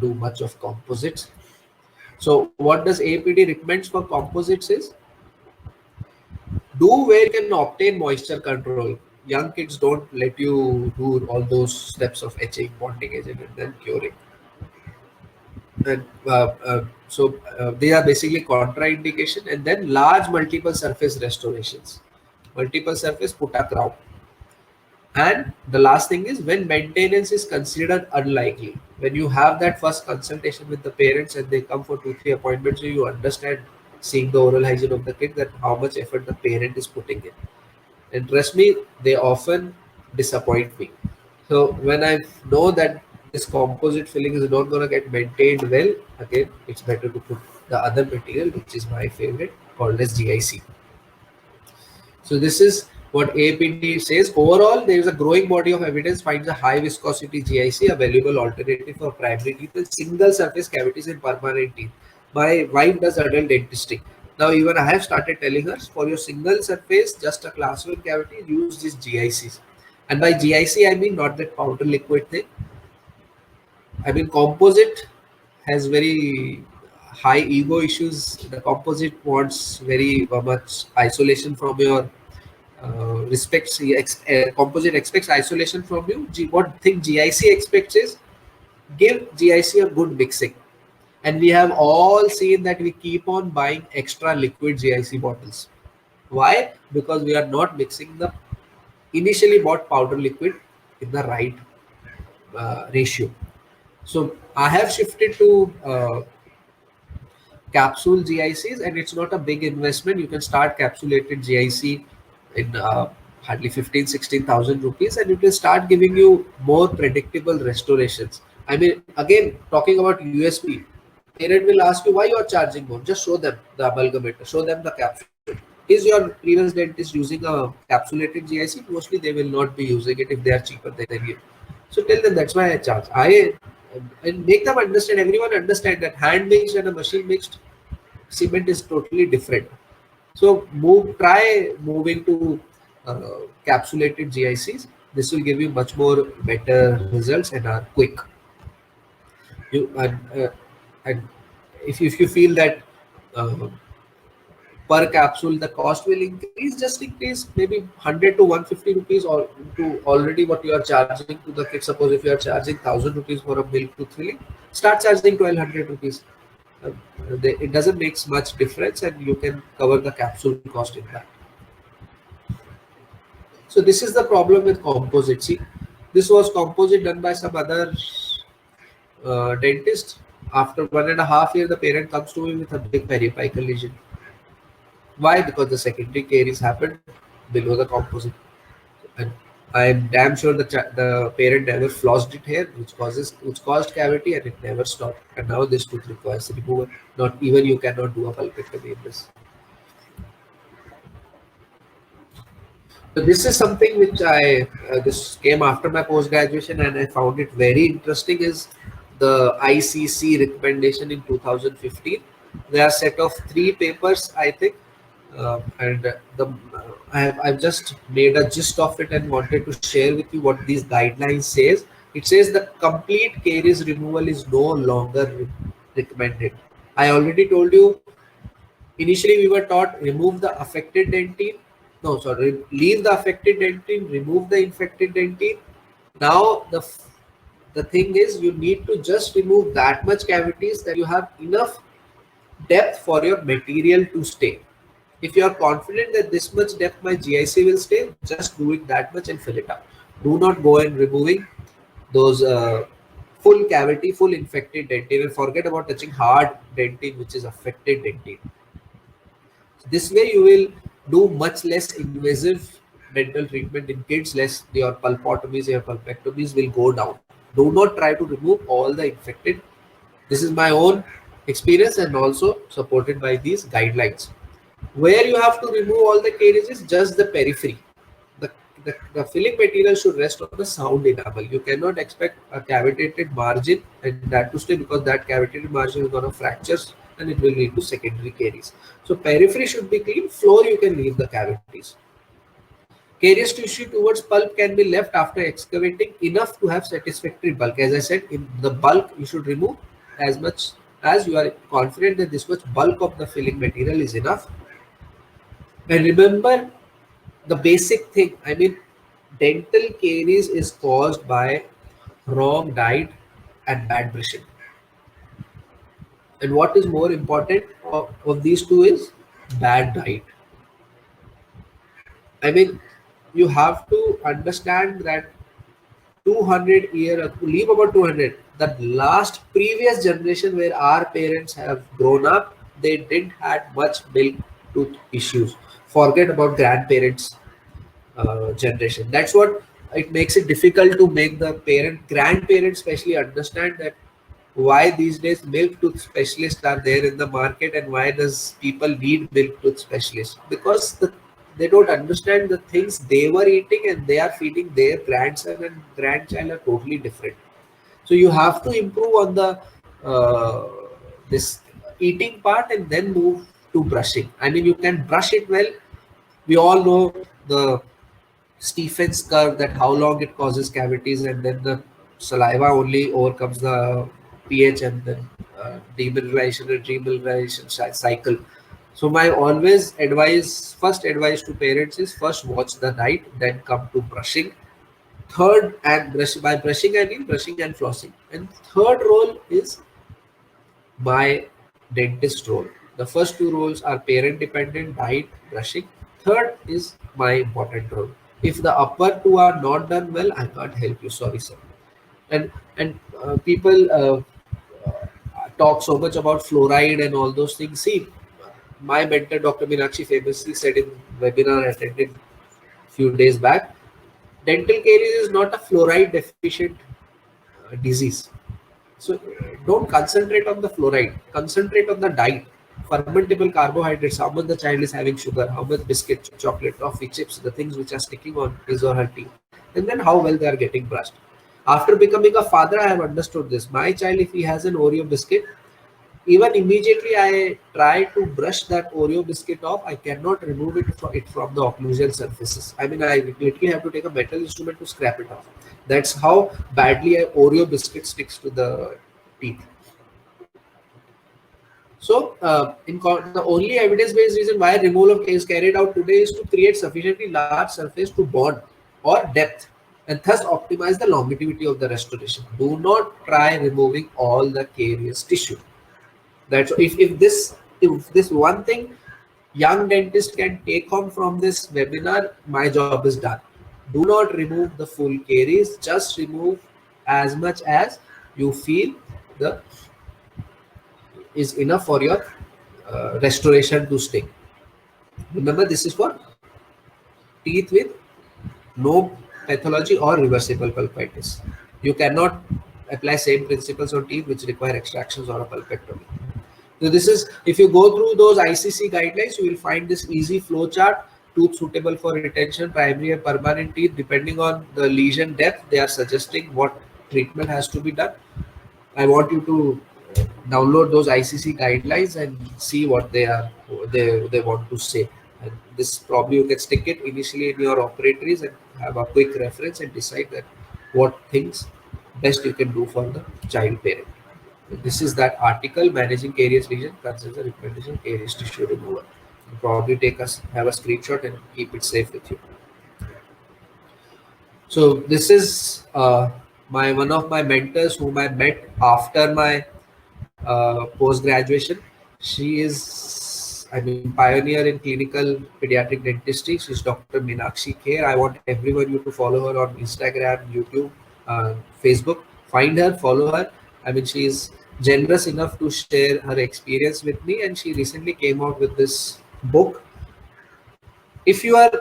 do much of composites. So what does AAPD recommends for composites is, do where you can obtain moisture control. Young kids don't let you do all those steps of etching, bonding agent, and then curing. And they are basically contraindication. And then large multiple surface restorations. Multiple surface, put a crown. And the last thing is, when maintenance is considered unlikely, when you have that first consultation with the parents and they come for 2-3 appointments, you understand, seeing the oral hygiene of the kid, that how much effort the parent is putting in. And trust me, they often disappoint me. So when I know that this composite filling is not going to get maintained well, again, it's better to put the other material, which is my favorite, called as GIC. So this is What APD says, overall, there is a growing body of evidence finds a high viscosity GIC a valuable alternative for primary teeth and single surface cavities in permanent teeth. My wife does adult dentistry. Now, even I have started telling her for your single surface, just a class 1 cavity, use these GICs. And by GIC, I mean not that powder liquid thing. I mean, composite has very high ego issues. The composite wants very much isolation from your composite expects isolation from you. What thing GIC expects is give GIC a good mixing. And we have all seen that we keep on buying extra liquid GIC bottles. Why? Because we are not mixing the initially bought powder liquid in the right ratio. So I have shifted to capsule GICs, and it's not a big investment. You can start capsulated GIC in hardly 15,000-16,000 rupees, and it will start giving you more predictable restorations. I mean, again, talking about USP, parent will ask you why you are charging more. Just show them the amalgamator, show them the capsule. Is your previous dentist using a capsulated GIC? Mostly they will not be using it if they are cheaper than you. So tell them that's why I charge. And make them understand, everyone understand that hand mixed and a machine mixed cement is totally different. So try moving to capsulated GICs. This will give you much more better results and are quick. And if you feel that per capsule the cost will increase, just increase maybe 100 to 150 rupees or to already what you are charging to the kid. Suppose if you are charging 1,000 rupees for a milk tooth filling, start charging 1,200 rupees. It doesn't make much difference, and you can cover the capsule cost in that. So this is the problem with composite. See, this was composite done by some other dentist. After 1.5 years, the parent comes to me with a big periapical lesion. Why? Because the secondary caries happened below the composite, and I'm damn sure the parent never flossed it here, which caused cavity, and it never stopped. And now this tooth requires removal. Not even you cannot do a pulpectomy in this. So this is something which this came after my post graduation, and I found it very interesting. Is the ICC recommendation in 2015? There are a set of 3 papers, I think. And I've just made a gist of it and wanted to share with you what these guidelines says. It says the complete caries removal is no longer recommended. I already told you, initially we were taught remove the affected dentine. No, sorry, leave the affected dentine, remove the infected dentine. Now the thing is you need to just remove that much cavities that you have enough depth for your material to stay. If you are confident that this much depth my GIC will stay, just do it that much and fill it up. Do not go and removing those full cavity, full infected dentine, and forget about touching hard dentine, which is affected dentine. This way you will do much less invasive dental treatment in kids, less your pulpotomies, your pulpectomies will go down. Do not try to remove all the infected. This is my own experience and also supported by these guidelines. Where you have to remove all the caries is just the periphery. The filling material should rest on the sound enamel. You cannot expect a cavitated margin and that to stay, because that cavitated margin is going to fracture and it will lead to secondary caries. So periphery should be clean. Floor you can leave the cavities. Carious tissue towards pulp can be left after excavating enough to have satisfactory bulk. As I said, in the bulk you should remove as much as you are confident that this much bulk of the filling material is enough. And remember the basic thing, I mean, dental caries is caused by wrong diet and bad brushing. And what is more important of these two is bad diet. I mean, you have to understand that 200 year, leave about 200, the last previous generation where our parents have grown up, they didn't had much milk tooth issues. Forget about grandparents generation. That's what it makes it difficult to make the grandparents especially understand that why these days milk tooth specialists are there in the market and why does people need milk tooth specialists, because they don't understand the things they were eating and they are feeding their grandson and grandchild are totally different. So you have to improve on the this eating part and then move to brushing. I mean, you can brush it well. We all know the Stephens curve, that how long it causes cavities, and then the saliva only overcomes the pH and then demineralization and remineralization cycle. So my always advice, first advice to parents is first watch the diet, then come to brushing. Third, and by brushing I mean brushing and flossing. And third role is my dentist role. The first two roles are parent dependent, diet, brushing. Third is my important role. If the upper two are not done well, I can't help you. Sorry, sir. And people talk so much about fluoride and all those things. See, my mentor, Dr. Meenakshi, famously said in webinar I attended few days back, dental caries is not a fluoride deficient disease. So don't concentrate on the fluoride, concentrate on the diet. Fermentable carbohydrates, how much the child is having sugar, how much biscuit, chocolate, toffee, chips, the things which are sticking on his or her teeth, and then how well they are getting brushed. After becoming a father, I have understood this. My child, if he has an Oreo biscuit, even immediately I try to brush that Oreo biscuit off, I cannot remove it from the occlusal surfaces. I mean, I literally have to take a metal instrument to scrap it off. That's how badly a Oreo biscuit sticks to the teeth. So, the only evidence-based reason why removal is carried out today is to create sufficiently large surface to bond or depth, and thus optimize the longevity of the restoration. Do not try removing all the carious tissue. That's if this one thing young dentist can take home from this webinar, my job is done. Do not remove the full caries, just remove as much as you feel the is enough for your restoration to stay. Remember, this is for teeth with no pathology or reversible pulpitis. You cannot apply same principles on teeth which require extractions or a pulpectomy. So this is, if you go through those ICC guidelines, you will find this easy flow chart. Tooth suitable for retention, primary and permanent teeth, depending on the lesion depth, they are suggesting what treatment has to be done. I want you to download those ICC guidelines and see what they want to say. And this probably you can stick it initially in your operatories and have a quick reference and decide that what things best you can do for the child parent. This is that article, managing carious lesion, consider recommendation carious tissue removal. You probably have a screenshot and keep it safe with you. So this is one of my mentors whom I met after my post graduation. She is, I mean, pioneer in clinical pediatric dentistry. She's Dr. Meenakshi Kher. I want everyone you to follow her on Instagram, YouTube, Facebook. Find her, follow her. I mean, she is generous enough to share her experience with me, and she recently came out with this book. If you are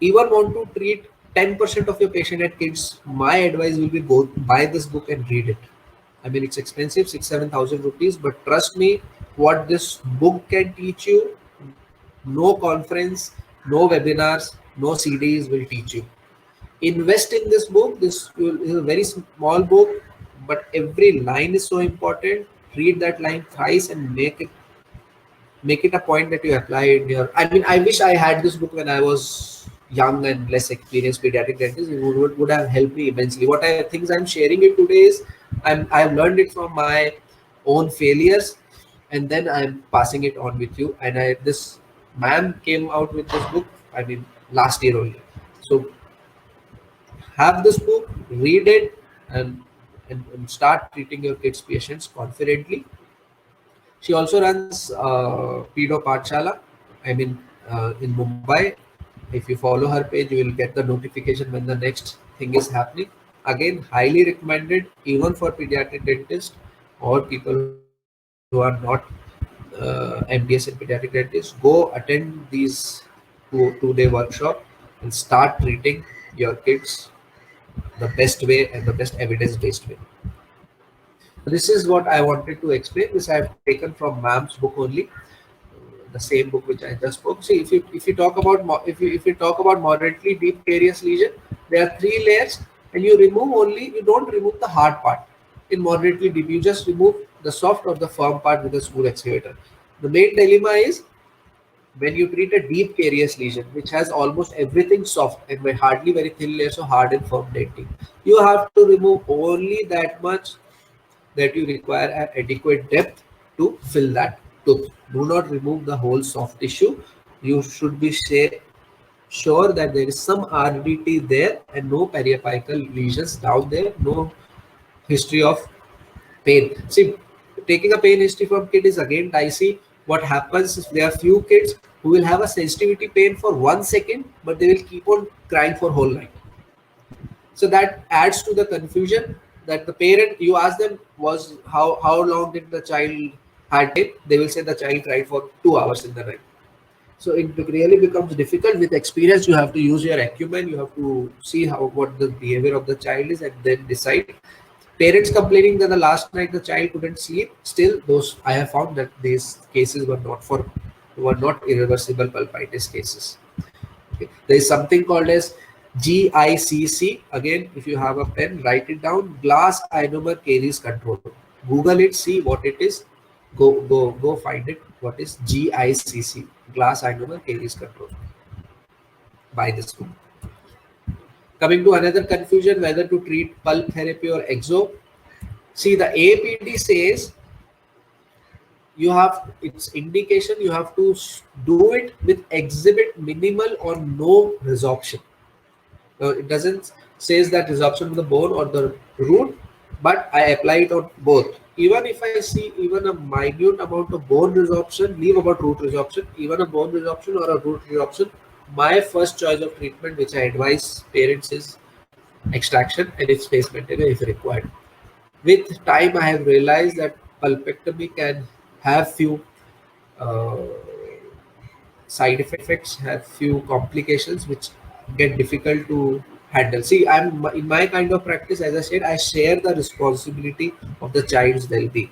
even want to treat 10% of your patient at kids, my advice will be go buy this book and read it. I mean, it's expensive, 6,000-7,000 rupees, but trust me, what this book can teach you, no conference, no webinars, no CDs will teach you. Invest in this book. This is a very small book, but every line is so important. Read that line thrice and make it a point that you apply in your. I mean, I wish I had this book when I was young and less experienced pediatric dentist. It would have helped me immensely. What things I'm sharing it today is I've learned it from my own failures, and then I'm passing it on with you. And this ma'am came out with this book, I mean, last year only. So have this book, read it, and start treating your kids' patients confidently. She also runs Pedo Pathshala, I mean, in Mumbai. If you follow her page, you will get the notification when the next thing is happening. Again, highly recommended, even for pediatric dentists or people who are not MDS and pediatric dentists. Go attend these two-day workshop and start treating your kids the best way and the best evidence-based way. This is what I wanted to explain. This I have taken from ma'am's book only. the same book which I just spoke. See, if you talk about if you talk about moderately deep carious lesion, there are 3 layers, and you don't remove the hard part. In moderately deep, you just remove the soft or the firm part with a smooth excavator. The main dilemma is when you treat a deep carious lesion, which has almost everything soft and hardly very thin layers of hard and firm dentin, you have to remove only that much that you require an adequate depth to fill that tooth. Do not remove the whole soft tissue. You should be sure that there is some RDT there and no periapical lesions down there, no history of pain. See, taking a pain history from kid is again dicey. What happens is there are few kids who will have a sensitivity pain for 1 second, but they will keep on crying for whole night. So that adds to the confusion that the parent, you ask them, was how long did the child had pain? They will say the child cried for 2 hours in the night. So it really becomes difficult. With experience, you have to use your acumen. You have to see what the behavior of the child is and then decide. Parents complaining that the last night the child couldn't sleep. Still, those I have found that these cases were not irreversible pulpitis cases. Okay. There is something called as GICC. Again, if you have a pen, write it down. Glass ionomer caries control. Google it, see what it is. Go find it. What is GICC? Glass ionomer caries control. Buy this book. Coming to another confusion, whether to treat pulp therapy or exo. See, the APD says you have its indication you have to do it with exhibit minimal or no resorption. Now, it doesn't says that resorption of the bone or the root, but I apply it on both. Even if I see even a minute amount of bone resorption, leave about root resorption, even a bone resorption or a root resorption, my first choice of treatment, which I advise parents, is extraction and its space maintenance if required. With time, I have realized that pulpectomy can have few side effects, have few complications which get difficult to handle. See, I'm in my kind of practice, as I said, I share the responsibility of the child's well-being.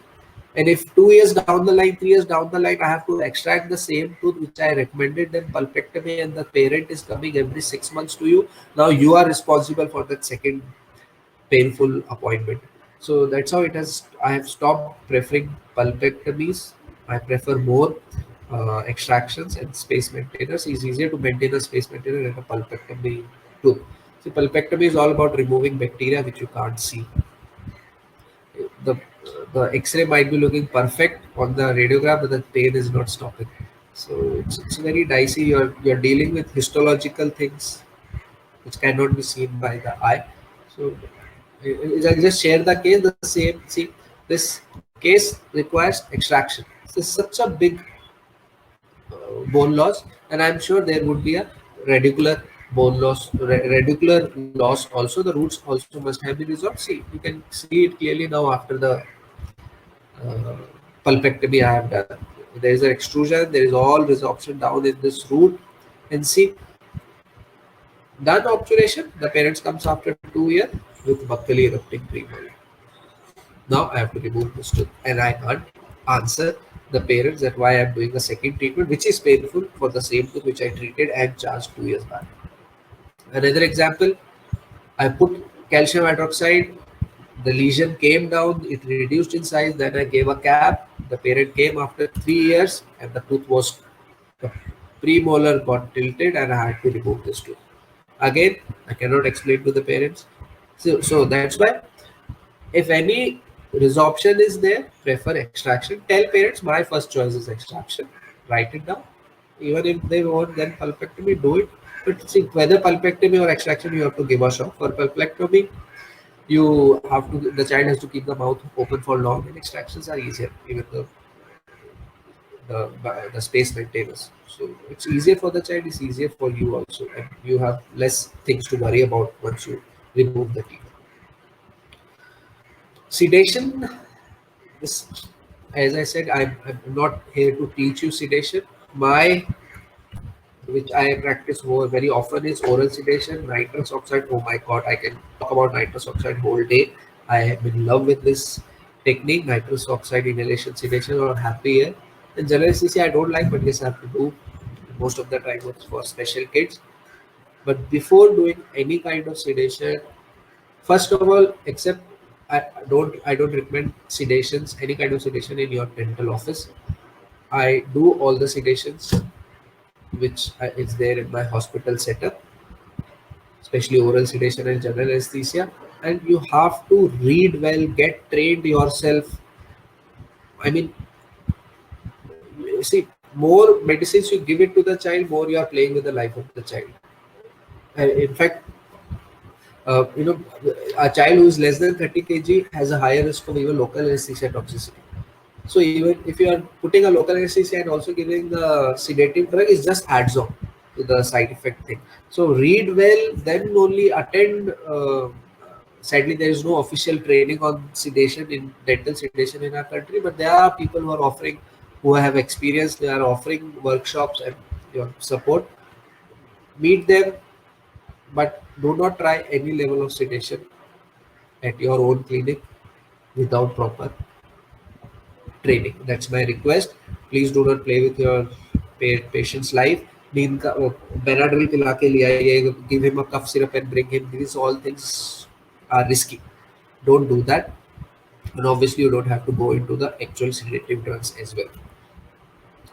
And if 2 years down the line, 3 years down the line, I have to extract the same tooth which I recommended, then pulpectomy, and the parent is coming every 6 months to you, now you are responsible for that second painful appointment. So that's how it has. I have stopped preferring pulpectomies. I prefer more extractions and space maintainers. It's easier to maintain a space maintainer than a pulpectomy tooth. So pulpectomy is all about removing bacteria which you can't see. The X-ray might be looking perfect on the radiogram, but the pain is not stopping. So it's very dicey. You're dealing with histological things which cannot be seen by the eye. So I just share the case. The same. See, this case requires extraction. This is such a big bone loss, and I'm sure there would be a radicular bone loss, radicular loss also. The roots also must have been resolved. See, you can see it clearly now after the pulpectomy I have done. There is an extrusion. There is all resorption down in this root, and see, done obturation. The parents comes after 2 years with buccally erupting premolar. Now I have to remove this tooth, and I can't answer the parents that why I'm doing a second treatment, which is painful for the same tooth which I treated and charged 2 years back. Another example, I put calcium hydroxide, the lesion came down, it reduced in size, then I gave a cap. The parent came after 3 years and the tooth was, the premolar got tilted and I had to remove this tooth. Again, I cannot explain to the parents. So that's why if any resorption is there, prefer extraction. Tell parents my first choice is extraction. Write it down. Even if they want then pulpectomy, do it. But see, whether pulpectomy or extraction, you have to give a shot. For pulpectomy, you have to, the child has to keep the mouth open for long, and extractions are easier, even the space maintenance. So it's easier for the child, it's easier for you also, and you have less things to worry about once you remove the teeth. Sedation, this, as I said, I'm not here to teach you sedation. Which I practice more very often is oral sedation, nitrous oxide. Oh my God, I can talk about nitrous oxide whole day. I am in love with this technique, nitrous oxide inhalation sedation or happy air. And general anesthesia I don't like, but yes, I have to do most of the time for special kids. But before doing any kind of sedation, first of all, except I don't recommend sedations, any kind of sedation in your dental office. I do all the sedations which is there in my hospital setup, especially oral sedation and general anesthesia. And you have to read well, get trained yourself. I mean, see, more medicines you give it to the child, more you are playing with the life of the child. In fact, you know, a child who is less than 30 kg has a higher risk of even local anesthesia toxicity. So even if you are putting a local anesthesia and also giving the sedative drug, it just adds on to the side effect thing. So read well, then only attend. Sadly, there is no official training on sedation in dental sedation in our country, but there are people who are offering, who have experience. They are offering workshops and your support. Meet them, but do not try any level of sedation at your own clinic without proper training. That's my request. Please do not play with your patient's life. नींद का Benadryl पिला के ले आइए, give him a cough syrup and bring him. These all things are risky. Don't do that. And obviously, you don't have to go into the actual sedative drugs as well.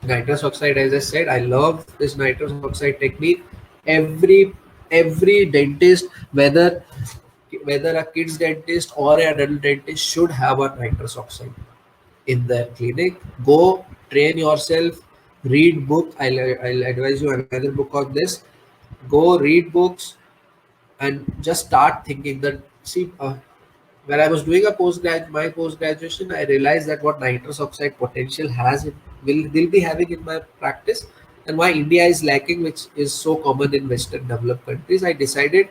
Nitrous oxide, as I said, I love this nitrous oxide technique. Every dentist, whether a kid's dentist or an adult dentist, should have a nitrous oxide in their clinic. Go train yourself, read book. I'll advise you another book on this. Go read books and just start thinking that, see, when I was doing my post graduation, I realized that what nitrous oxide potential has, it will be having in my practice, and why India is lacking, which is so common in Western developed countries. I decided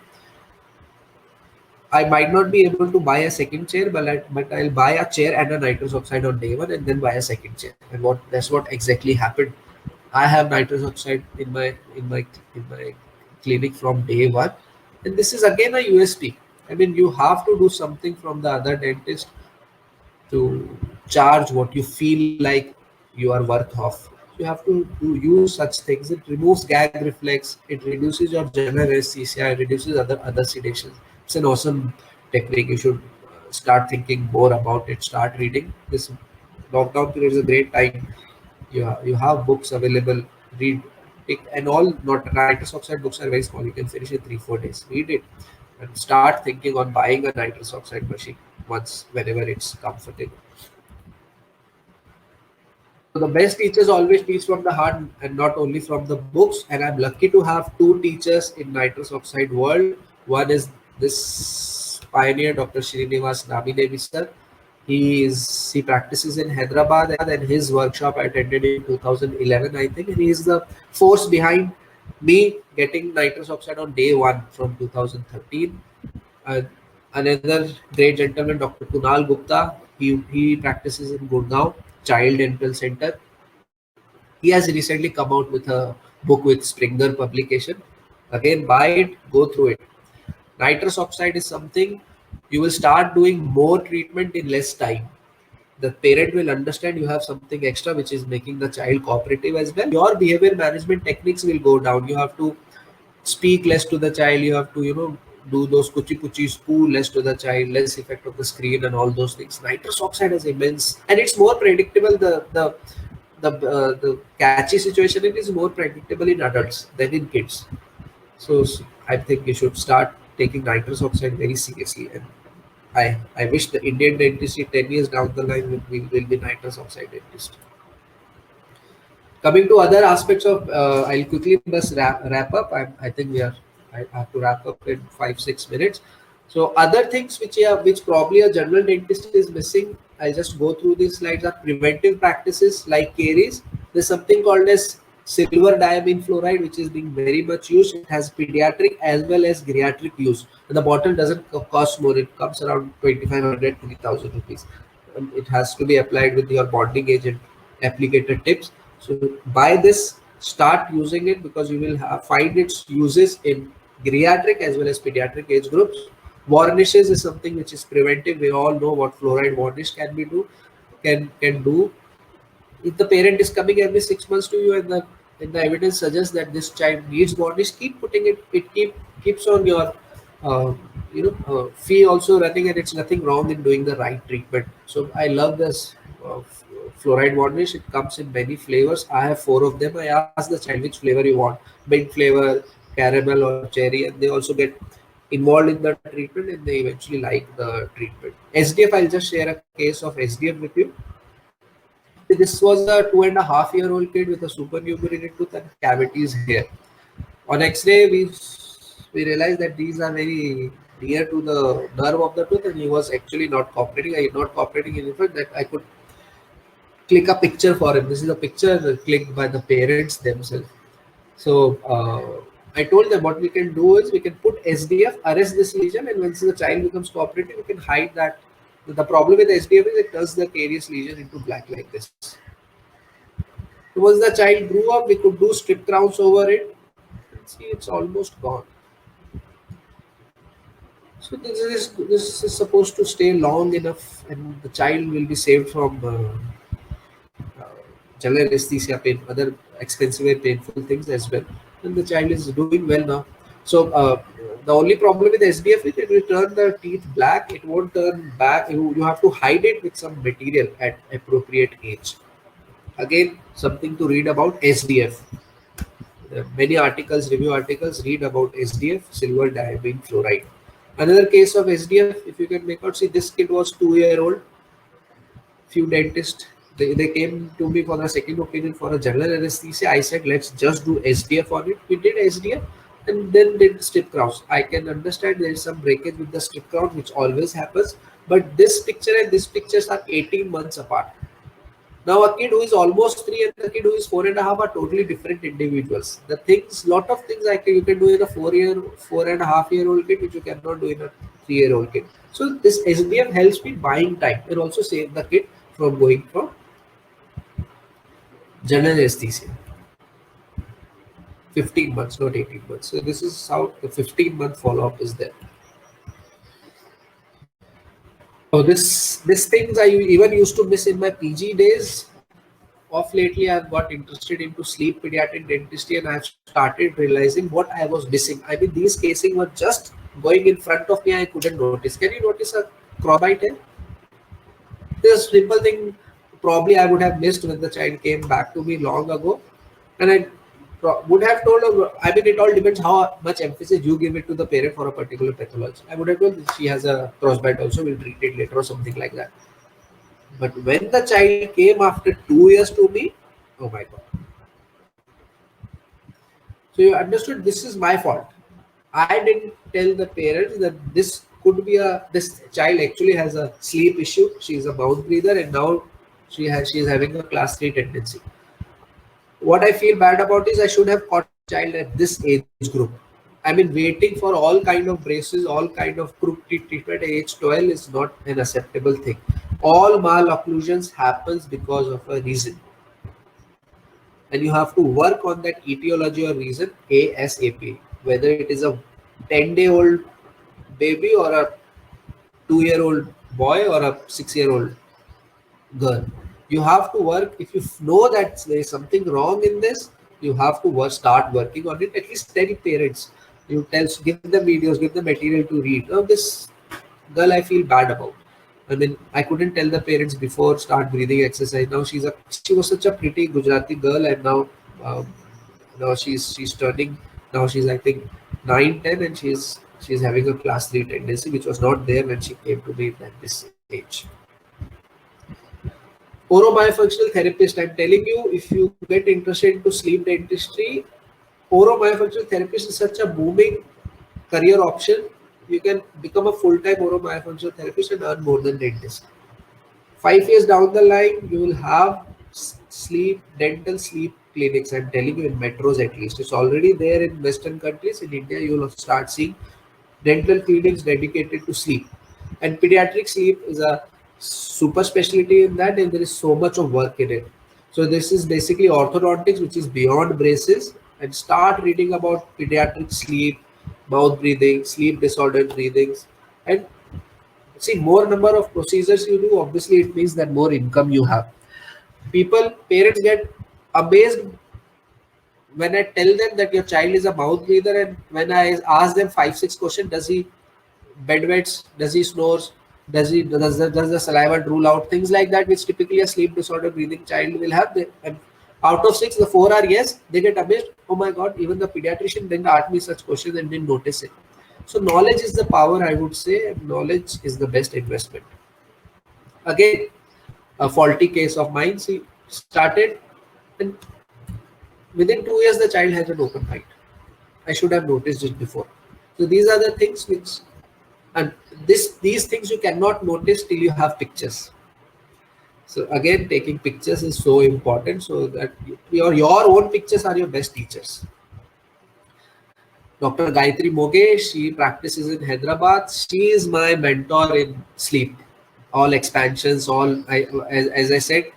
I might not be able to buy a second chair, but I'll buy a chair and a nitrous oxide on day one, and then buy a second chair. And that's what exactly happened. I have nitrous oxide in my clinic from day one, and this is again a USP. I mean, you have to do something from the other dentist to charge what you feel like you are worth of. You have to use such things. It removes gag reflex. It reduces your general anesthesia. It reduces other sedations. It's an awesome technique. You should start thinking more about it. Start reading. This lockdown period is a great time. You have books available. Read it, and all not nitrous oxide books are very small. You can finish in 3-4 days. Read it and start thinking on buying a nitrous oxide machine once whenever it's comfortable. So the best teachers always teach from the heart and not only from the books. And I'm lucky to have two teachers in nitrous oxide world. One is this pioneer, Dr. Srinivas Nabidevi sir. He practices in Hyderabad, and his workshop I attended in 2011, I think. And he is the force behind me getting nitrous oxide on day one from 2013. Another great gentleman, Dr. Kunal Gupta. He practices in Gurgaon Child Dental Center. He has recently come out with a book with Springer publication. Again, buy it, go through it. Nitrous oxide is something you will start doing more treatment in less time. The parent will understand you have something extra which is making the child cooperative as well. Your behavior management techniques will go down. You have to speak less to the child. You have to, do those kuchi puchi spool less to the child, less effect of the screen and all those things. Nitrous oxide is immense, and it's more predictable. The catchy situation, it is more predictable in adults than in kids. So I think you should start taking nitrous oxide very seriously. And I wish the Indian dentistry 10 years down the line will be nitrous oxide dentist. Coming to other aspects of, I'll quickly just wrap up. I think I have to wrap up in 5-6 minutes. So other things which probably a general dentist is missing, I'll just go through these slides, are preventive practices like caries. There's something called as silver diamine fluoride, which is being very much used. It has pediatric as well as geriatric use. And the bottle doesn't cost more. It comes around 2,500 to 3,000 rupees. It has to be applied with your bonding agent applicator tips. So buy this, start using it, because you will find its uses in geriatric as well as pediatric age groups. Varnishes is something which is preventive. We all know what fluoride varnish can do. If the parent is coming every 6 months to you and the evidence suggests that this child needs varnish, keep putting it. It keeps on your uh, fee also running, and it's nothing wrong in doing the right treatment. So I love this fluoride varnish. It comes in many flavors. I have 4 of them. I ask the child which flavor you want, mint flavor, caramel, or cherry, and they also get involved in the treatment and they eventually like the treatment. SDF, I'll just share a case of SDF with you. This was a 2.5-year-old kid with a supernumerary tooth and cavities here. On X-ray, we realized that these are very near to the nerve of the tooth, and he was actually not cooperating. I not cooperating in fact that I could click a picture for him. This is a picture clicked by the parents themselves. So I told them what we can do is we can put SDF, arrest this lesion, and once the child becomes cooperative, we can hide that. The problem with SDF is it turns the carious lesion into black like this. So once the child grew up, we could do strip crowns over it. See, it's almost gone. So this is supposed to stay long enough, and the child will be saved from general anesthesia, pain, other expensive and painful things as well. And the child is doing well now. So the only problem with SDF is it will turn the teeth black. It won't turn back. You have to hide it with some material at appropriate age. Again, something to read about SDF. Many articles, review articles, read about SDF, silver diamine fluoride. Another case of SDF, if you can make out, see this kid was 2-year-old. Few dentists, they came to me for the second opinion for a general anesthesia. I said, let's just do SDF on it. We did SDF and then did strip crowns. I can understand there is some breakage with the strip crown, which always happens. But this picture and this pictures are 18 months apart. Now a kid who is almost 3 and the kid who is 4.5 are totally different individuals. The things, lot of things you can do in a 4.5-year-old kid, which you cannot do in a 3-year-old kid. So this SDF helps me buying time and also save the kid from going from general anesthesia. 15 months, not 18 months. So this is how the 15-month follow-up is there. So this things I even used to miss in my PG days. Of lately, I've got interested into sleep pediatric dentistry, and I've started realizing what I was missing. I mean, these casing were just going in front of me. I couldn't notice. Can you notice a crossbite here? This simple thing probably I would have missed when the child came back to me long ago, and I would have told her. I mean, it all depends how much emphasis you give it to the parent for a particular pathology. I would have told she has a crossbite also. We'll treat it later or something like that. But when the child came after 2 years to me, oh my God. So you understood this is my fault. I didn't tell the parents that this could be this child actually has a sleep issue. She is a mouth breather and now she is having a class 3 tendency. What I feel bad about is I should have caught the child at this age group. I mean, waiting for all kind of braces, all kind of crook teeth treatment at age 12 is not an acceptable thing. All malocclusions happens because of a reason. And you have to work on that etiology or reason ASAP. Whether it is a 10-day-old baby or a 2-year-old boy or a 6-year-old girl. You have to work. If you know that there is something wrong in this, you have to start working on it. At least tell parents. You give them videos, give them material to read. Oh, this girl I feel bad about. I mean, I couldn't tell the parents before start breathing exercise. Now she was such a pretty Gujarati girl, and now she's turning. Now she's I think 9, 10, and she's having a class 3 tendency, which was not there when she came to me at this age. Oromyofunctional therapist. I'm telling you, if you get interested into sleep dentistry, oromyofunctional therapist is such a booming career option. You can become a full-time oromyofunctional therapist and earn more than dentist. 5 years down the line, you will have dental sleep clinics. I'm telling you, in metros at least. It's already there in Western countries. In India, you will start seeing dental clinics dedicated to sleep. And pediatric sleep is a super specialty in that, and there is so much of work in it. So this is basically orthodontics, which is beyond braces. And start reading about pediatric sleep, mouth breathing, sleep disordered breathings, and see more number of procedures you do. Obviously, it means that more income you have. Parents get amazed when I tell them that your child is a mouth breather, and when I ask them 5 6 questions, does he bedwets, does he snores, does the saliva drool out, things like that, which typically a sleep disorder breathing child will have. And out of 6, the 4 are yes. They get amazed. Oh my God! Even the pediatrician didn't ask me such questions and didn't notice it. So knowledge is the power, I would say. And knowledge is the best investment. Again, a faulty case of mine. She started, and within 2 years, the child has an open height. I should have noticed it before. So these are the things which, and these things you cannot notice till you have pictures. So again, taking pictures is so important, so that your own pictures are your best teachers. Dr. Gayatri Moge, she practices in Hyderabad. She is my mentor in sleep. All expansions, as I said,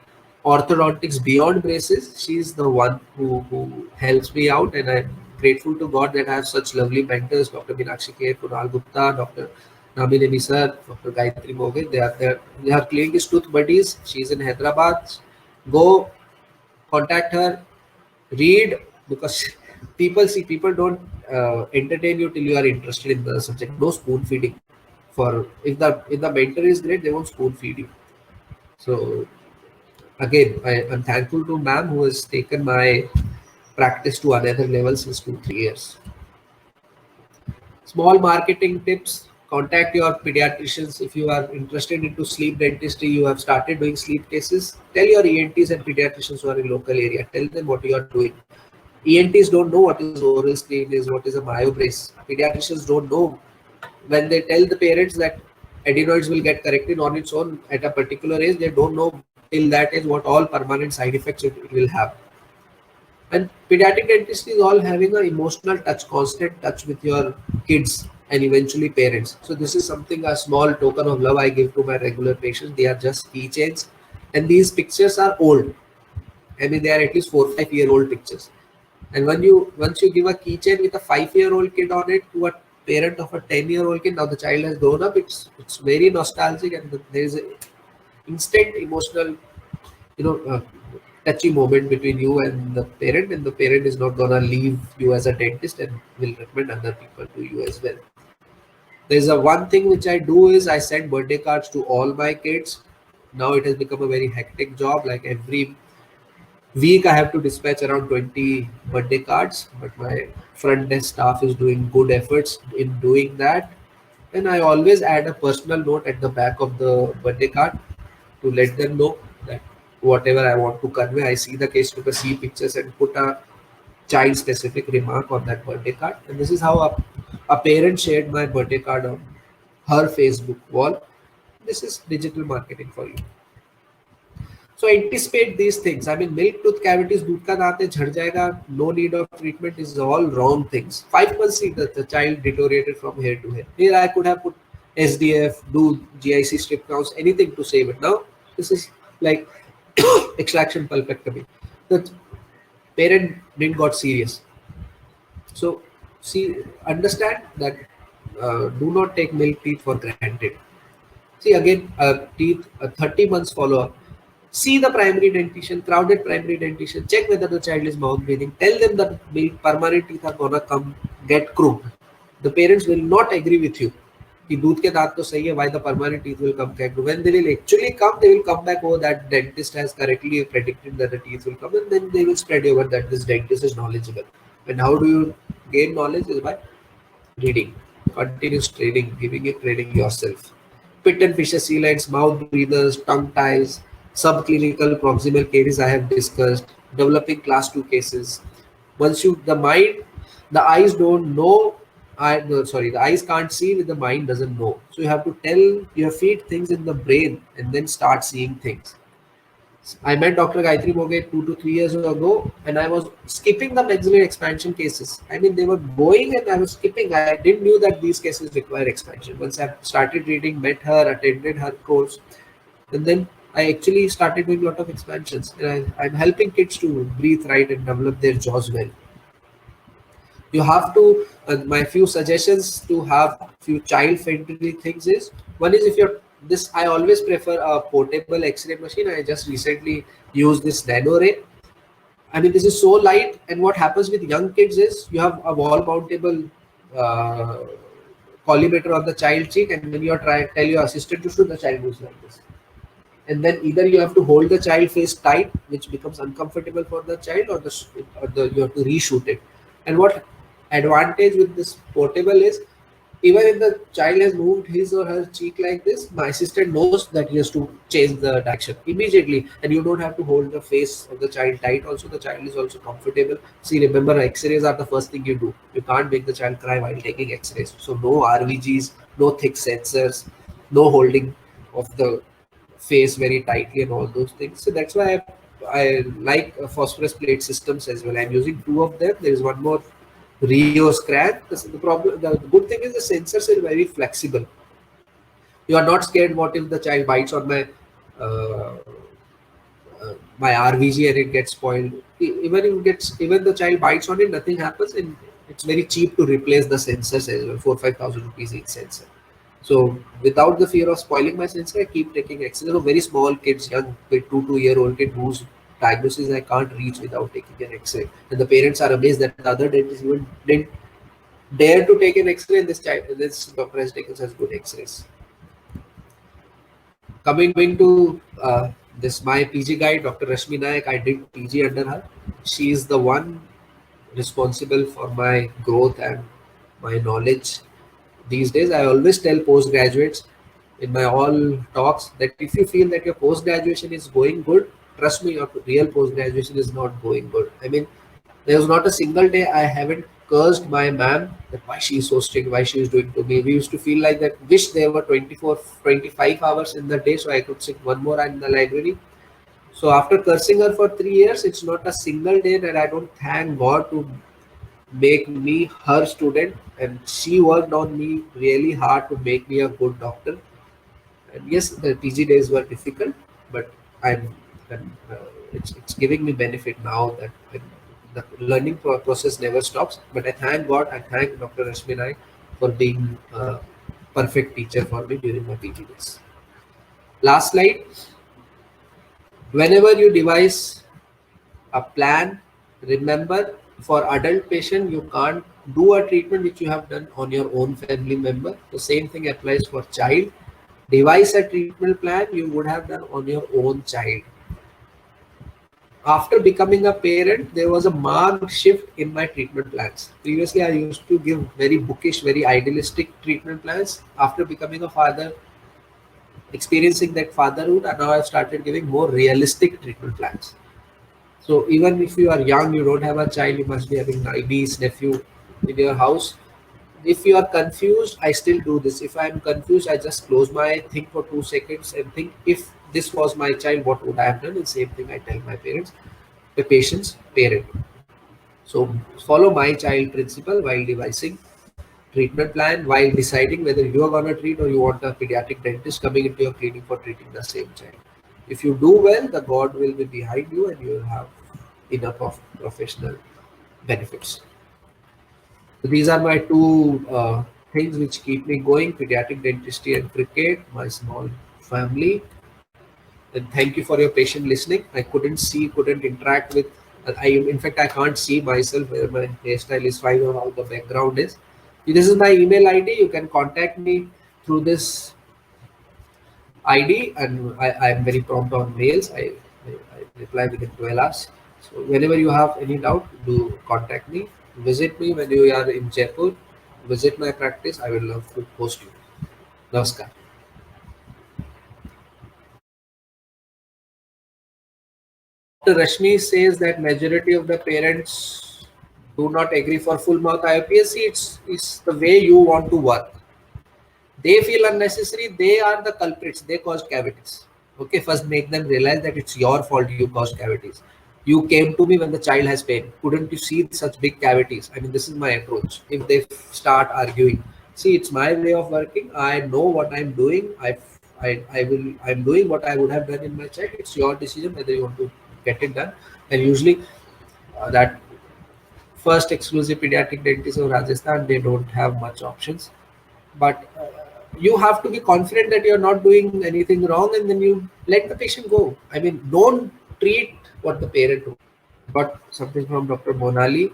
orthodontics beyond braces. She's the one who helps me out, and I'm grateful to God that I have such lovely mentors, Dr. Meenakshi K, Kunal Gupta, Dr. Namin Nisar, Dr. Gayatri Moge. Her clinic is Tooth Buddies. She's in Hyderabad. Go contact her, read, because people don't entertain you till you are interested in the subject. No spoon feeding. For if the mentor is great, they won't spoon feed you. So again, I'm thankful to ma'am who has taken my practice to another level since 2 3 years. Small marketing tips: contact your pediatricians if you are interested into sleep dentistry. You have started doing sleep cases. Tell your ENTs and pediatricians who are in local area. Tell them what you are doing. ENTs don't know what is oral screen is, what is a myobrace. Pediatricians don't know. When they tell the parents that adenoids will get corrected on its own at a particular age, they don't know till that age what all permanent side effects it will have. And pediatric dentistry is all having an emotional touch, constant touch with your kids and eventually parents. So this is something, a small token of love I give to my regular patients. They are just keychains, and these pictures are old. I mean, they are at least 4 5 year old pictures. And once you give a keychain with a 5 year old kid on it to a parent of a 10 year old kid, now the child has grown up. It's very nostalgic, and there is an instant emotional, touchy moment between you and the parent is not gonna leave you as a dentist and will recommend other people to you as well. There's a one thing which I do is I send birthday cards to all my kids. Now it has become a very hectic job. Like every week I have to dispatch around 20 birthday cards, but my front desk staff is doing good efforts in doing that. And I always add a personal note at the back of the birthday card to let them know that whatever I want to convey, I see the case to see pictures and put a child specific remark on that birthday card. And this is how a parent shared my birthday card on her Facebook wall. This is digital marketing for you. So anticipate these things. I mean, milk tooth cavities, दूध का दांत है झड़ जाएगा, no need of treatment is all wrong things. 5 months see that the child deteriorated from here to here. Here I could have put SDF, do GIC strip counts, anything to save it. Now this is like extraction pulpectomy. The parent didn't got serious. So see, understand that do not take milk teeth for granted. See again, teeth, 30 months follow-up. See the primary dentition, crowded primary dentition, check whether the child is mouth breathing. Tell them that the permanent teeth are gonna come, get crooked. The parents will not agree with you. कि दूध के दांत तो सही है, why the permanent teeth will come back. When they will actually come, they will come back, oh, that dentist has correctly predicted that the teeth will come, and then they will spread over that this dentist is knowledgeable. And how do you gain knowledge? Is by reading, continuous training, giving it training yourself. Pit and fissure sealants, mouth breathers, tongue ties, subclinical proximal caries I have discussed, developing class 2 cases. Once you, the eyes don't know, the eyes can't see what the mind doesn't know. So you have to feed things in the brain and then start seeing things. I met Dr. Gayatri Moge 2 to 3 years ago, and I was skipping the maxillary expansion cases. I mean, they were going and I was skipping. I didn't know that these cases require expansion. Once I started reading, met her, attended her course, and then I actually started doing a lot of expansions. And I'm helping kids to breathe right and develop their jaws well. You have to, my few suggestions to have few child friendly things is, one is if your this, I always prefer a portable X-ray machine. I just recently used this Nano Ray. I mean, this is so light, and what happens with young kids is you have a wall mountable uh, collimator on the child cheek, and when you are trying tell your assistant to shoot, the child moves like this. And then either you have to hold the child face tight, which becomes uncomfortable for the child, or you have to reshoot it. And what advantage with this portable is, even if the child has moved his or her cheek like this, my assistant knows that he has to change the direction immediately, and you don't have to hold the face of the child tight. Also, the child is also comfortable. See, remember, X-rays are the first thing you do. You can't make the child cry while taking X-rays. So no RVGs, no thick sensors, no holding of the face very tightly and all those things. So that's why I like phosphorus plate systems as well. I'm using two of them. There is one more Rio Scran. The good thing is the sensors are very flexible. You are not scared. What if the child bites on uh, my RVG and it gets spoiled? Even the child bites on it, nothing happens, and it's very cheap to replace the sensors as well. 4,000-5,000 rupees each sensor. So without the fear of spoiling my sensor, I keep taking X-ray. So very small kids, young kid, 2 year old kid whose diagnosis I can't reach without taking an X-ray, and the parents are amazed that the other dentist even didn't dare to take an X-ray, and this doctor has taken such good X-rays. Coming to this, my PG guide, Dr. Rashmi Nayak, I did PG under her. She is the one responsible for my growth and my knowledge these days. I always tell postgraduates in my all talks that if you feel that your post graduation is going good, trust me, your real post graduation is not going good. I mean, there was not a single day I haven't cursed my ma'am that why she is so strict, why she is doing to me. We used to feel like that, wish there were 24, 25 hours in the day so I could sit one more in the library. So after cursing her for 3 years, it's not a single day that I don't thank God to make me her student, and she worked on me really hard to make me a good doctor. And yes, the PG days were difficult, but it's giving me benefit now that the learning process never stops. But I thank God, I thank Dr. Rashmi Naik for being a perfect teacher for me during my PG days. Last slide. Whenever you devise a plan, remember, for adult patient, you can't do a treatment which you have done on your own family member. The same thing applies for child. Devise a treatment plan you would have done on your own child. After becoming a parent, there was a marked shift in my treatment plans. Previously, I used to give very bookish, very idealistic treatment plans. After becoming a father, experiencing that fatherhood, and now I've started giving more realistic treatment plans. So even if you are young, you don't have a child, you must be having niece, nephew in your house. If you are confused, I still do this. If I am confused, I just close my eye, think for 2 seconds, and think, if this was my child, what would I have done? And same thing I tell my parents, the patient's parent. So follow my child principle while devising treatment plan, while deciding whether you are going to treat or you want a pediatric dentist coming into your clinic for treating the same child. If you do well, the God will be behind you and you will have enough of professional benefits. So these are my two things which keep me going: pediatric dentistry and cricket, my small family. And thank you for your patient listening. I couldn't interact with, in fact, I can't see myself whether my hairstyle is fine or how the background is. This is my email ID. You can contact me through this ID, and I am very prompt on mails. I reply within 12 hours. So whenever you have any doubt, do contact me. Visit me when you are in Jaipur. Visit my practice. I will love to host you. Namaskar. Dr. Rashmi says that majority of the parents do not agree for full mouth IOPS. See, it's the way you want to work. They feel unnecessary. They are the culprits. They caused cavities. Okay, first make them realize that it's your fault you caused cavities. You came to me when the child has pain. Couldn't you see such big cavities? I mean, this is my approach. If they start arguing, see, it's my way of working. I know what I'm doing. I'm doing what I would have done in my child. It's your decision whether you want to get it done. And usually, that first exclusive pediatric dentist of Rajasthan, they don't have much options. But you have to be confident that you're not doing anything wrong, and then you let the patient go. I mean, don't treat what the parent wants. Got something from Dr. Monali.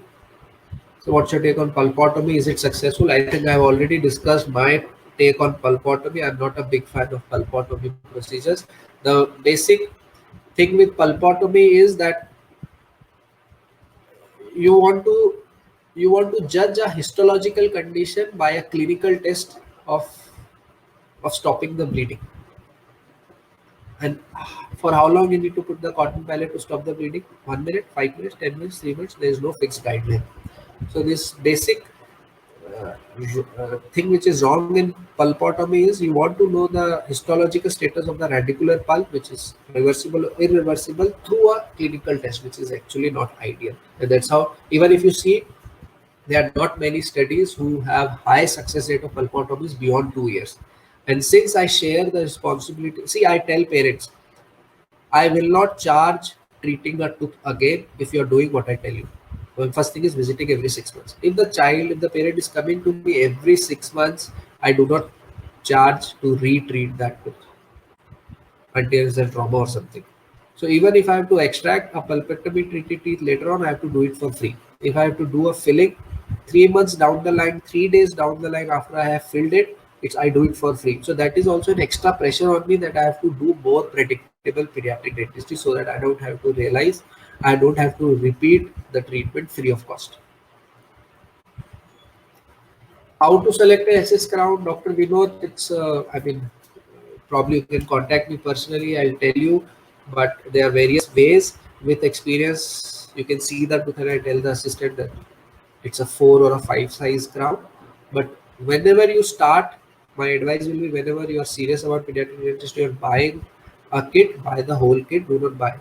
So what's your take on pulpotomy? Is it successful? I think I've already discussed my take on pulpotomy. I'm not a big fan of pulpotomy procedures. The basic thing with pulpotomy is that you want to judge a histological condition by a clinical test of stopping the bleeding. And for how long you need to put the cotton pallet to stop the bleeding? 1 minute, 5 minutes, 10 minutes, 3 minutes. There is no fixed guideline. So this basic thing which is wrong in pulpotomy is you want to know the histological status of the radicular pulp, which is reversible or irreversible, through a clinical test, which is actually not ideal. And that's how, even if you see, there are not many studies who have high success rate of pulpotomies beyond 2 years. And since I share the responsibility, see, I tell parents, I will not charge treating a tooth again if you're doing what I tell you. Well, first thing is visiting every 6 months. If the parent is coming to me every 6 months, I do not charge to retreat that tooth until there's a trauma or something. So even if I have to extract a pulpectomy treated teeth later on, I have to do it for free. If I have to do a filling 3 months down the line, 3 days down the line after I have filled it, I do it for free. So that is also an extra pressure on me that I have to do more predictable pediatric dentistry so that I don't have to realize, I don't have to repeat the treatment free of cost. How to select a SS crown, Dr. Vinod? It's probably you can contact me personally. I'll tell you, but there are various ways. With experience, you can see that because I tell the assistant that it's a 4 or a 5 size crown. But whenever you start, my advice will be whenever you are serious about pediatric dentistry, you're buying a kit, buy the whole kit. Do not buy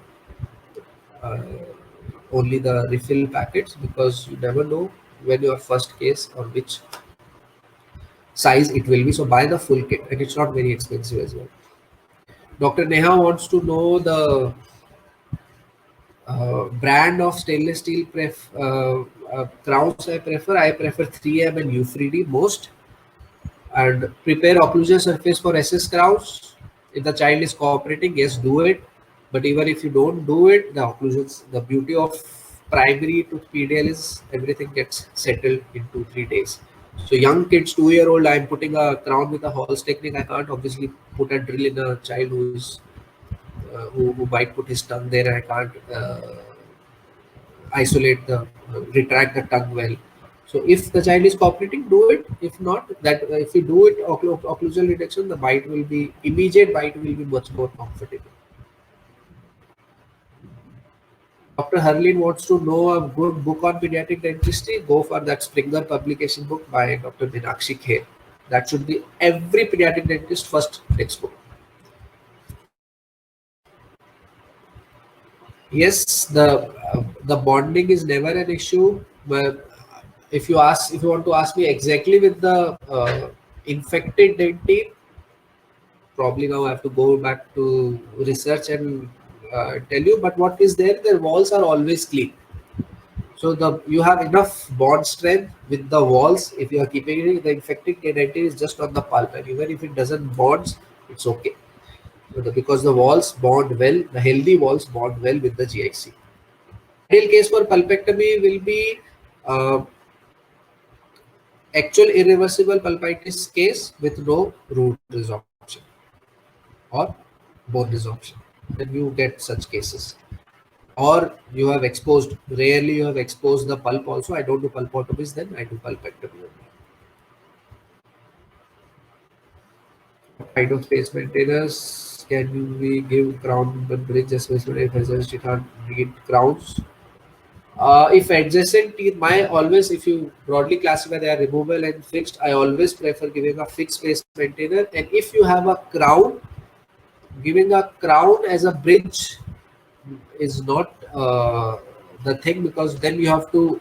only the refill packets, because you never know when your first case or which size it will be. So buy the full kit, and it's not very expensive as well. Dr. Neha wants to know the brand of stainless steel crowns I prefer. I prefer 3M and Ufridi most. And prepare occlusal surface for SS crowns. If the child is cooperating, yes, do it. But even if you don't do it, the occlusions, the beauty of primary to PDL is everything gets settled in 2-3 days. So young kids, 2-year-old, I'm putting a crown with a Hall's technique. I can't obviously put a drill in a child who is who might put his tongue there. I can't isolate retract the tongue well. So if the child is cooperating, do it. If not, that if you do it occlusal reduction, the bite will be immediate. Bite will be much more comfortable. Dr. Harleen wants to know a good book on pediatric dentistry. Go for that Springer publication book by Dr. Minakshi Kher. That should be every pediatric dentist first textbook. Yes, the bonding is never an issue. But if you want to ask me exactly with the infected dentine, probably now I have to go back to research and tell you. But what is there? Their walls are always clean. So you have enough bond strength with the walls. If you are keeping it, the infected dentine is just on the pulp, and even if it doesn't bonds, it's okay. Because the walls bond well, the healthy walls bond well with the GIC. Ideal case for pulpectomy will be actual irreversible pulpitis case with no root resorption or bone resorption. Then you get such cases. Or you have exposed, rarely you have exposed the pulp also. I don't do pulpotomies, then I do pulpectomy only. What kind of face maintenance can we give crown but bridge especially if you can't read crowns? If adjacent teeth, if you broadly classify they are removable and fixed, I always prefer giving a fixed face maintainer. And if you have a crown, giving a crown as a bridge is not the thing, because then you have to.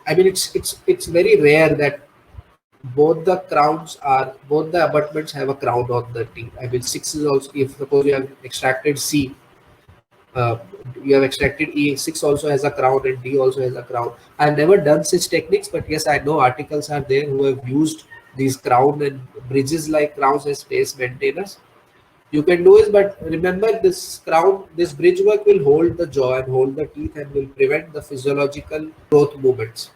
I mean, it's very rare that both the abutments have a crown on the teeth. I mean, 6 is also, if suppose you have extracted C. You have extracted E6 also has a crown and D also has a crown. I've never done such techniques, but yes, I know articles are there who have used these crown and bridges like crowns as space maintainers. You can do it, but remember this crown, this bridge work will hold the jaw and hold the teeth and will prevent the physiological growth movements.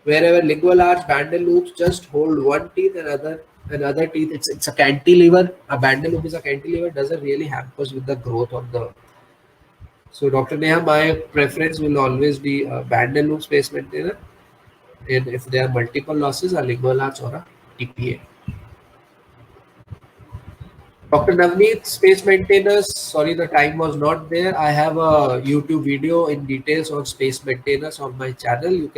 Wherever lingual arch, banded loops just hold one teeth and other teeth. It's a cantilever. A banded loop is a cantilever. Doesn't really hampers with the growth of the. So Dr. Neha, my preference will always be a banded loop space maintainer, and if there are multiple losses, a lingual arch or a TPA. Dr. Navneet, space maintainers, sorry the time was not there. I have a YouTube video in details on space maintainers on my channel. You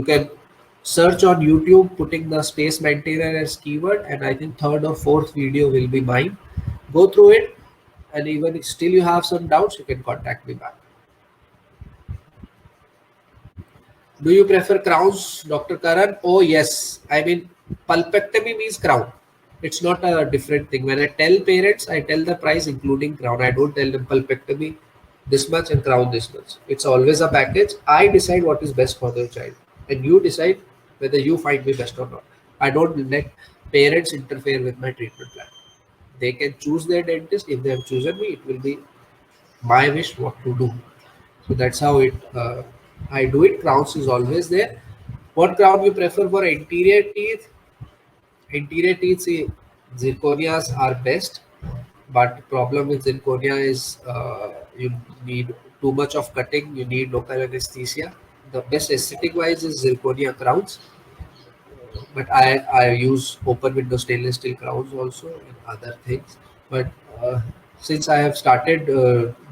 can search on YouTube putting the space maintainer as keyword, and I think third or fourth video will be mine. Go through it, and even if still you have some doubts, you can contact me back. Do you prefer crowns, Dr. Karan? Oh yes. I mean, pulpectomy means crown. It's not a different thing. When I tell parents, I tell the price including crown. I don't tell them pulpectomy this much and crown this much. It's always a package. I decide what is best for their child, and you decide whether you find me best or not. I don't let parents interfere with my treatment plan. They can choose their dentist. If they have chosen me, it will be my wish what to do. So that's how it. I do it. Crowns is always there. What crown you prefer for anterior teeth? Anterior teeth, see, zirconias are best, but problem with zirconia is you need too much of cutting. You need local anesthesia. The best aesthetic wise is zirconia crowns, but I use open window stainless steel crowns also and other things. But since I have started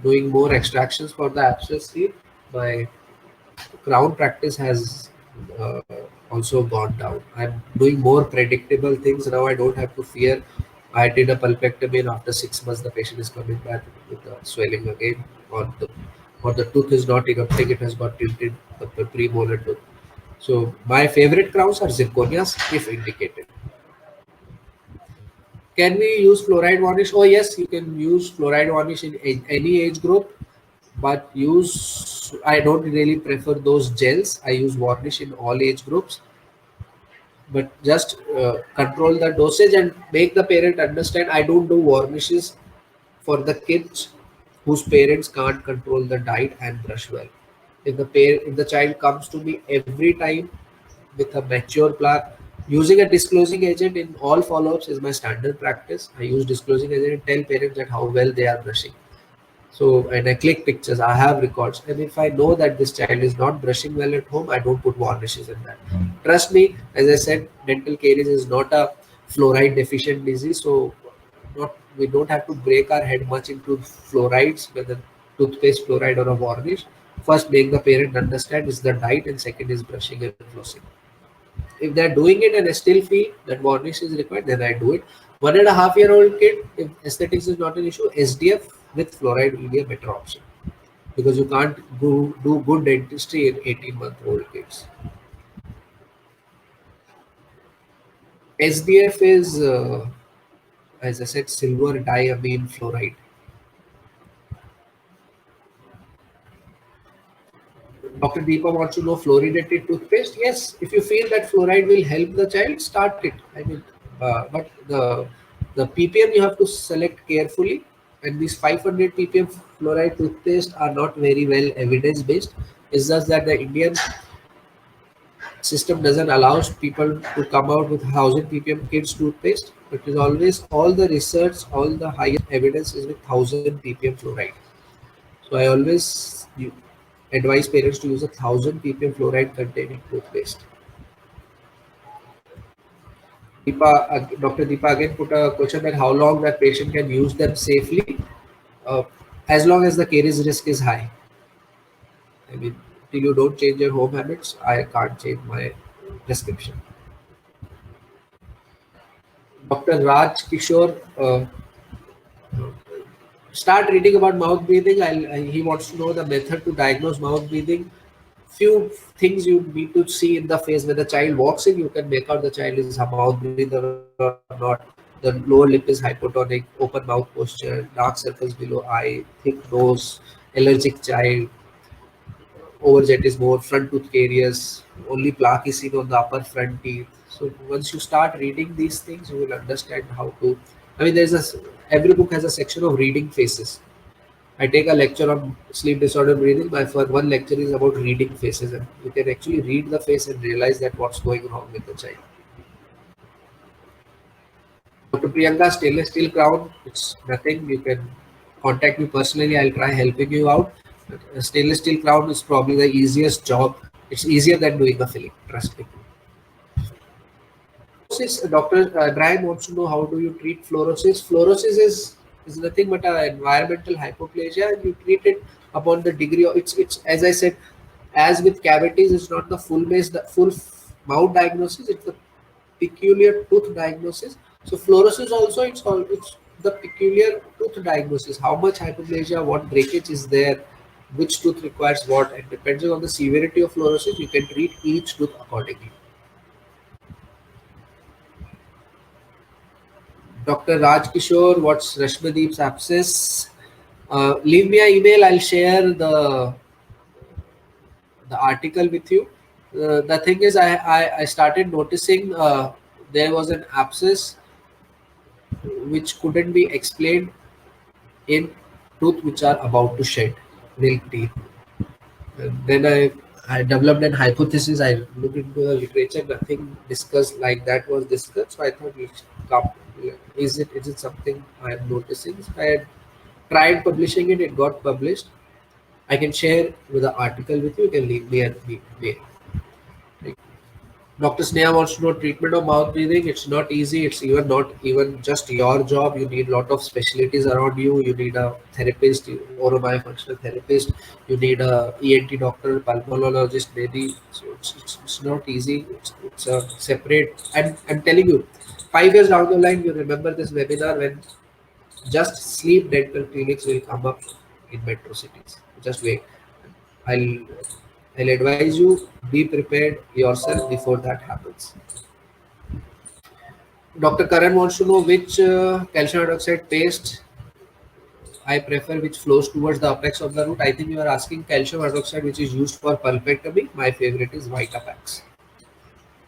doing more extractions for the abscess teeth, my crown practice has uh, also gone down. I'm doing more predictable things now. I don't have to fear. I did a pulpectomy, and after 6 months, the patient is coming back with the swelling again, or the tooth is not erupting. It has got tilted, the premolar tooth. So my favorite crowns are zirconias if indicated. Can we use fluoride varnish? Oh yes, you can use fluoride varnish in any age group, but I don't really prefer those gels. I use varnish in all age groups, but just control the dosage and make the parent understand. I don't do varnishes for the kids whose parents can't control the diet and brush well. If the child comes to me every time with a mature plaque, using a disclosing agent in all follow-ups is my standard practice. I use disclosing agent and tell parents that how well they are brushing. So, and I click pictures, I have records. And if I know that this child is not brushing well at home, I don't put varnishes in that. Trust me, as I said, dental caries is not a fluoride deficient disease. So we don't have to break our head much into fluorides, whether toothpaste, fluoride or a varnish. First, make the parent understand is the diet, and second is brushing and flossing. If they're doing it and I still feel that varnish is required, then I do it. 1.5-year-old kid, if aesthetics is not an issue, SDF with fluoride will be a better option, because you can't do good dentistry in 18-month-old kids. SDF is, as I said, silver diamine fluoride. Dr. Deepa wants to know fluoridated toothpaste. Yes, if you feel that fluoride will help the child, start it. I mean, but the ppm you have to select carefully, and these 500 ppm fluoride toothpaste are not very well evidence based. It's just that the Indian system doesn't allow people to come out with 1000 ppm kids toothpaste. It is always all the research, all the highest evidence is with 1000 ppm fluoride. So I always advise parents to use a 1000 ppm fluoride containing toothpaste. Dr. Deepa again put a question that how long that patient can use them safely, as long as the caries risk is high. I mean, till you don't change your home habits, I can't change my prescription. Dr. Raj Kishore, start reading about mouth breathing. He wants to know the method to diagnose mouth breathing. Few things you need to see in the face. When the child walks in, you can make out the child is a mouth breather or not. The lower lip is hypotonic, open mouth posture, dark circles below eye, thick nose, allergic child. overjet is more, front tooth caries, only plaque is seen on the upper front teeth. So once you start reading these things, you will understand how to. I mean, every book has a section of reading faces. I take a lecture on sleep disorder breathing. My first one lecture is about reading faces, and you can actually read the face and realize that what's going wrong with the child. Dr. Priyanka, stainless steel crown, it's nothing. You can contact me personally. I'll try helping you out. But a stainless steel crown is probably the easiest job. It's easier than doing a filling. Trust me. Fluorosis, Dr. Brian wants to know, how do you treat fluorosis? Fluorosis is nothing but an environmental hypoplasia, and you treat it upon the degree of it's as I said, as with cavities, it's not the full mouth diagnosis, it's the peculiar tooth diagnosis. So fluorosis also, it's the peculiar tooth diagnosis. How much hypoplasia, what breakage is there, which tooth requires what, and depending on the severity of fluorosis, you can treat each tooth accordingly. Dr. Raj Kishore, what's Rashmadeep's abscess? Leave me an email. I'll share the article with you. The thing is, I started noticing there was an abscess which couldn't be explained in tooth which are about to shed milk teeth. Then I developed an hypothesis. I looked into the literature. Nothing discussed like that was discussed. So I thought, is it something I am noticing? So I had tried publishing it. It got published. I can share with the article with you. You can leave me at the mail. Dr. Sneha wants to know treatment of mouth breathing. It's not easy. It's even not even just your job. You need a lot of specialties around you. You need a therapist, oromyofunctional therapist. You need a ENT doctor, pulmonologist, maybe. So it's not easy. It's a separate. I'm telling you, 5 years down the line, you remember this webinar when just sleep dental clinics will come up in metro cities. Just wait. I'll I'll advise you, be prepared yourself before that happens. Dr. Karan wants to know which calcium hydroxide paste I prefer, which flows towards the apex of the root. I think you are asking calcium hydroxide which is used for pulpectomy. My favorite is Vitapax.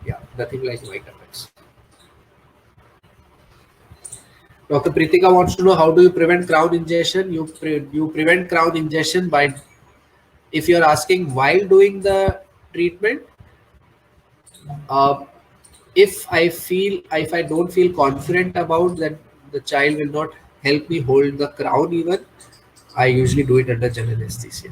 Yeah, nothing like Vitapax. Dr. Pritika wants to know, how do you prevent crown ingestion? You prevent crown ingestion by, if you are asking while doing the treatment, if I don't feel confident about that the child will not help me hold the crown even, I usually do it under general anesthesia.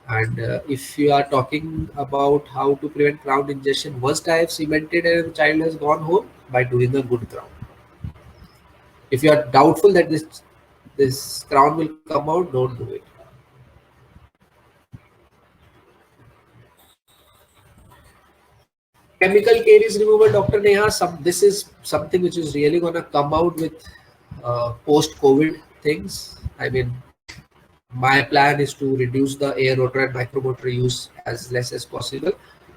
And if you are talking about how to prevent crown ingestion, once I have cemented and the child has gone home, by doing a good crown. If you are doubtful that this crown will come out, don't do it. Chemical caries removal, Dr. Neha, this is something which is really going to come out with post-COVID things. I mean, my plan is to reduce the air rotor and micromotor use as less as possible.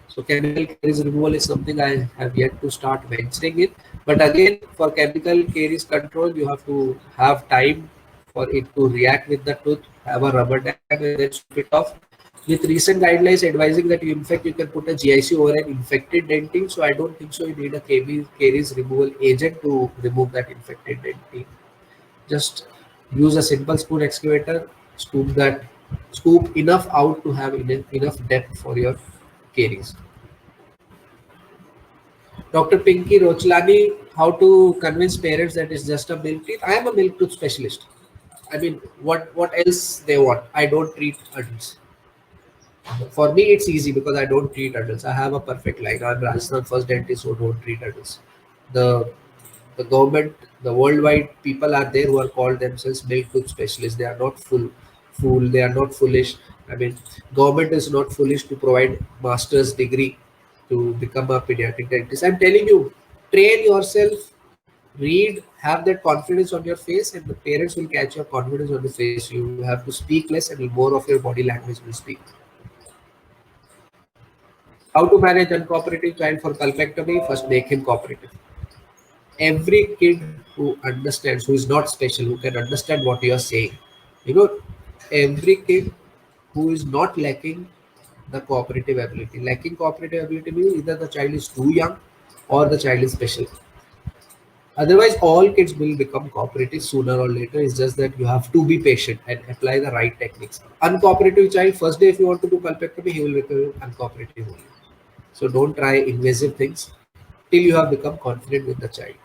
So chemical caries removal is something I have yet to start venturing in. But again, for chemical caries control, you have to have time for it to react with the tooth, have a rubber dam and then strip it off. With recent guidelines advising that you can put a GIC over an infected dentine. So I don't think so you need a caries removal agent to remove that infected dentine. Just use a simple spoon excavator, scoop enough out to have enough depth for your caries. Dr. Pinky Rochlani, how to convince parents that it's just a milk teeth? I am a milk tooth specialist. I mean, what else they want? I don't treat adults. For me, it's easy because I don't treat adults. I have a perfect line. I'm Rajasthan first dentist who don't treat adults. The the government, the worldwide people are there who are called themselves milk tooth specialists. They are not fool. They are not foolish. I mean, government is not foolish to provide master's degree to become a pediatric dentist. I'm telling you, train yourself, read, have that confidence on your face, and the parents will catch your confidence on the face. You have to speak less, and more of your body language will speak. How to manage uncooperative child for pulpectomy? First, make him cooperative. Every kid who understands, who is not special, who can understand what you are saying, every kid who is not lacking the cooperative ability. Lacking cooperative ability means either the child is too young or the child is special. Otherwise, all kids will become cooperative sooner or later. It's just that you have to be patient and apply the right techniques. Uncooperative child, first day if you want to do pulpectomy, he will become uncooperative only. So don't try invasive things till you have become confident with the child.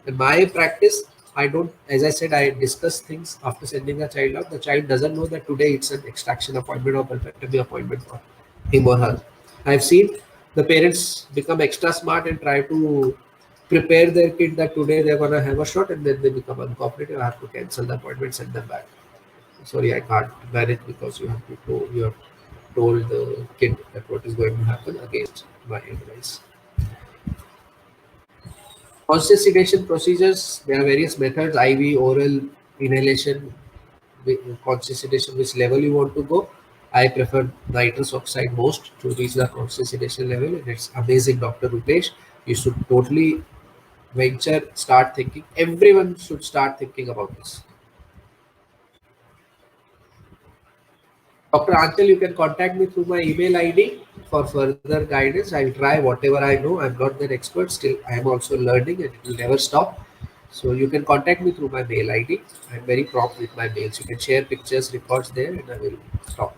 In my practice, I don't, as I said, I discuss things after sending the child out. The child doesn't know that today it's an extraction appointment or pulpectomy appointment for him or her. I've seen the parents become extra smart and try to prepare their kid that today they're gonna have a shot, and then they become uncooperative. I have to cancel the appointment, send them back. Sorry, I can't manage because you have told the kid that what is going to happen against my advice. Conscious sedation procedures, there are various methods, IV, oral, inhalation, conscious sedation, which level you want to go. I prefer nitrous oxide most to reach the conscious sedation level. And it's amazing, Dr. Rupesh. You should totally start thinking. Everyone should start thinking about this. Dr. Anchal, you can contact me through my email ID for further guidance. I'll try whatever I know. I'm not that expert, still I am also learning and it will never stop. So you can contact me through my mail ID. I'm very prompt with my mails. You can share pictures, records there, and I will talk.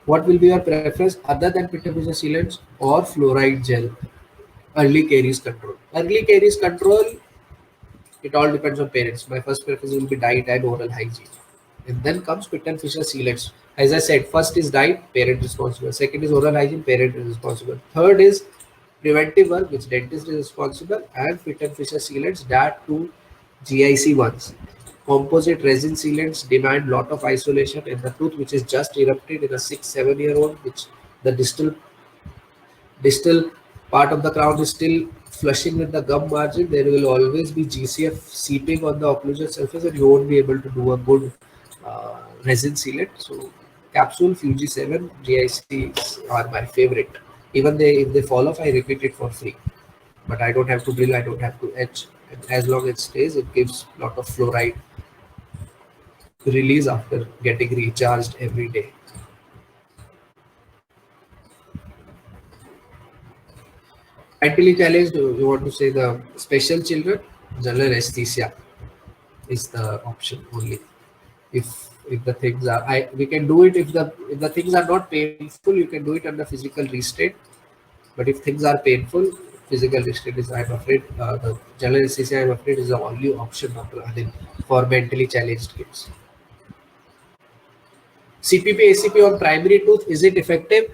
What will be your preference other than Pitapisa sealants or fluoride gel? Early caries control. Early caries control, it all depends on parents. My first preference will be diet and oral hygiene. And then comes Pitt and Fisher sealants. As I said, first is diet, parent responsible. Second is oral hygiene, parent is responsible. Third is preventive work, which dentist is responsible, and Pitt and Fisher sealants, that two GIC ones. Composite resin sealants demand lot of isolation in the tooth, which is just erupted in a 6-7 year old, which the distal part of the crown is still flushing with the gum margin. There will always be GCF seeping on the occlusal surface, and you won't be able to do a good resin sealant. So capsule, Fuji 7, GICs are my favorite. Even if they fall off, I repeat it for free. But I don't have to drill, I don't have to etch. And as long as it stays, it gives a lot of fluoride release after getting recharged every day. Mentally challenged, you want to say the special children, general anesthesia is the option only. If the things are, we can do it if the things are not painful, you can do it under physical restraint. But if things are painful, physical restraint is, I'm afraid, the general anesthesia, I'm afraid, is the only option, Dr. Anil, for mentally challenged kids. CPP ACP on primary tooth, is it effective?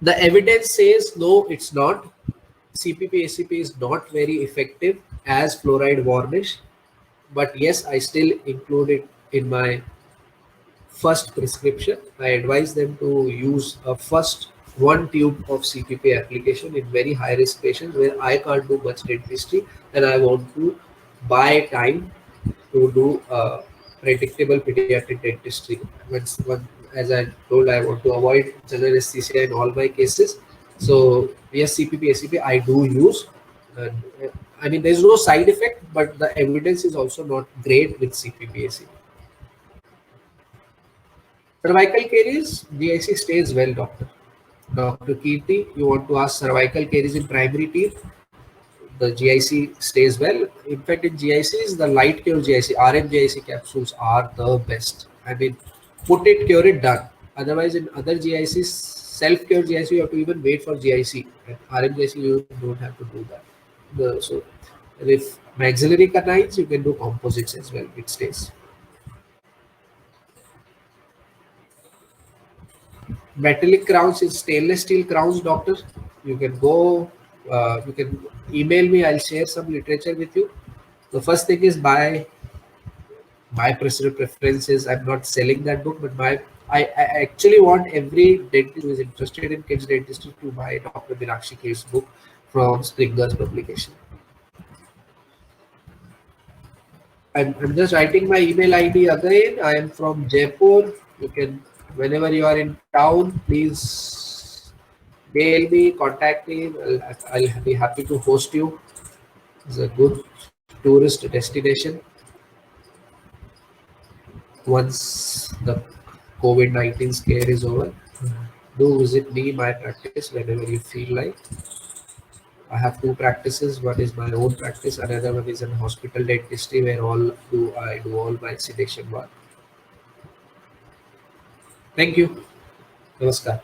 The evidence says no, it's not. CPP ACP is not very effective as fluoride varnish, but yes, I still include it in my first prescription. I advise them to use a first one tube of CPP application in very high risk patients where I can't do much dentistry and I want to buy time to do predictable pediatric dentistry. As I told, I want to avoid general anesthesia in all my cases. So yes, CPP ACP I do use. I mean, there's no side effect, but the evidence is also not great with CPP ACP. Cervical caries, GIC stays well, doctor. Dr. Kirti, you want to ask cervical caries in primary teeth? The GIC stays well. In fact, in GICs, the light cure GIC, RM GIC capsules are the best. I mean, put it, cure it, done. Otherwise, in other GICs, self-cure GIC, you have to even wait for GIC. And RM GIC, you don't have to do that. So, if maxillary canines, you can do composites as well. It stays. Metallic crowns is stainless steel crowns, doctor. You can go, you can email me. I'll share some literature with you. The first thing is my personal preferences. I'm not selling that book, but I actually want every dentist who is interested in kids dentistry to buy Dr. Meenakshi Ka's book from Springer's publication. I'm just writing my email ID again. I am from Jaipur. You can, whenever you are in town, please mail me, contact me. I'll be happy to host you. It's a good tourist destination. once the COVID-19 scare is over, do visit me, my practice, whenever you feel like. I have two practices. One is my own practice. Another one is in hospital dentistry, where I do all my sedation work. Thank you. Namaskar.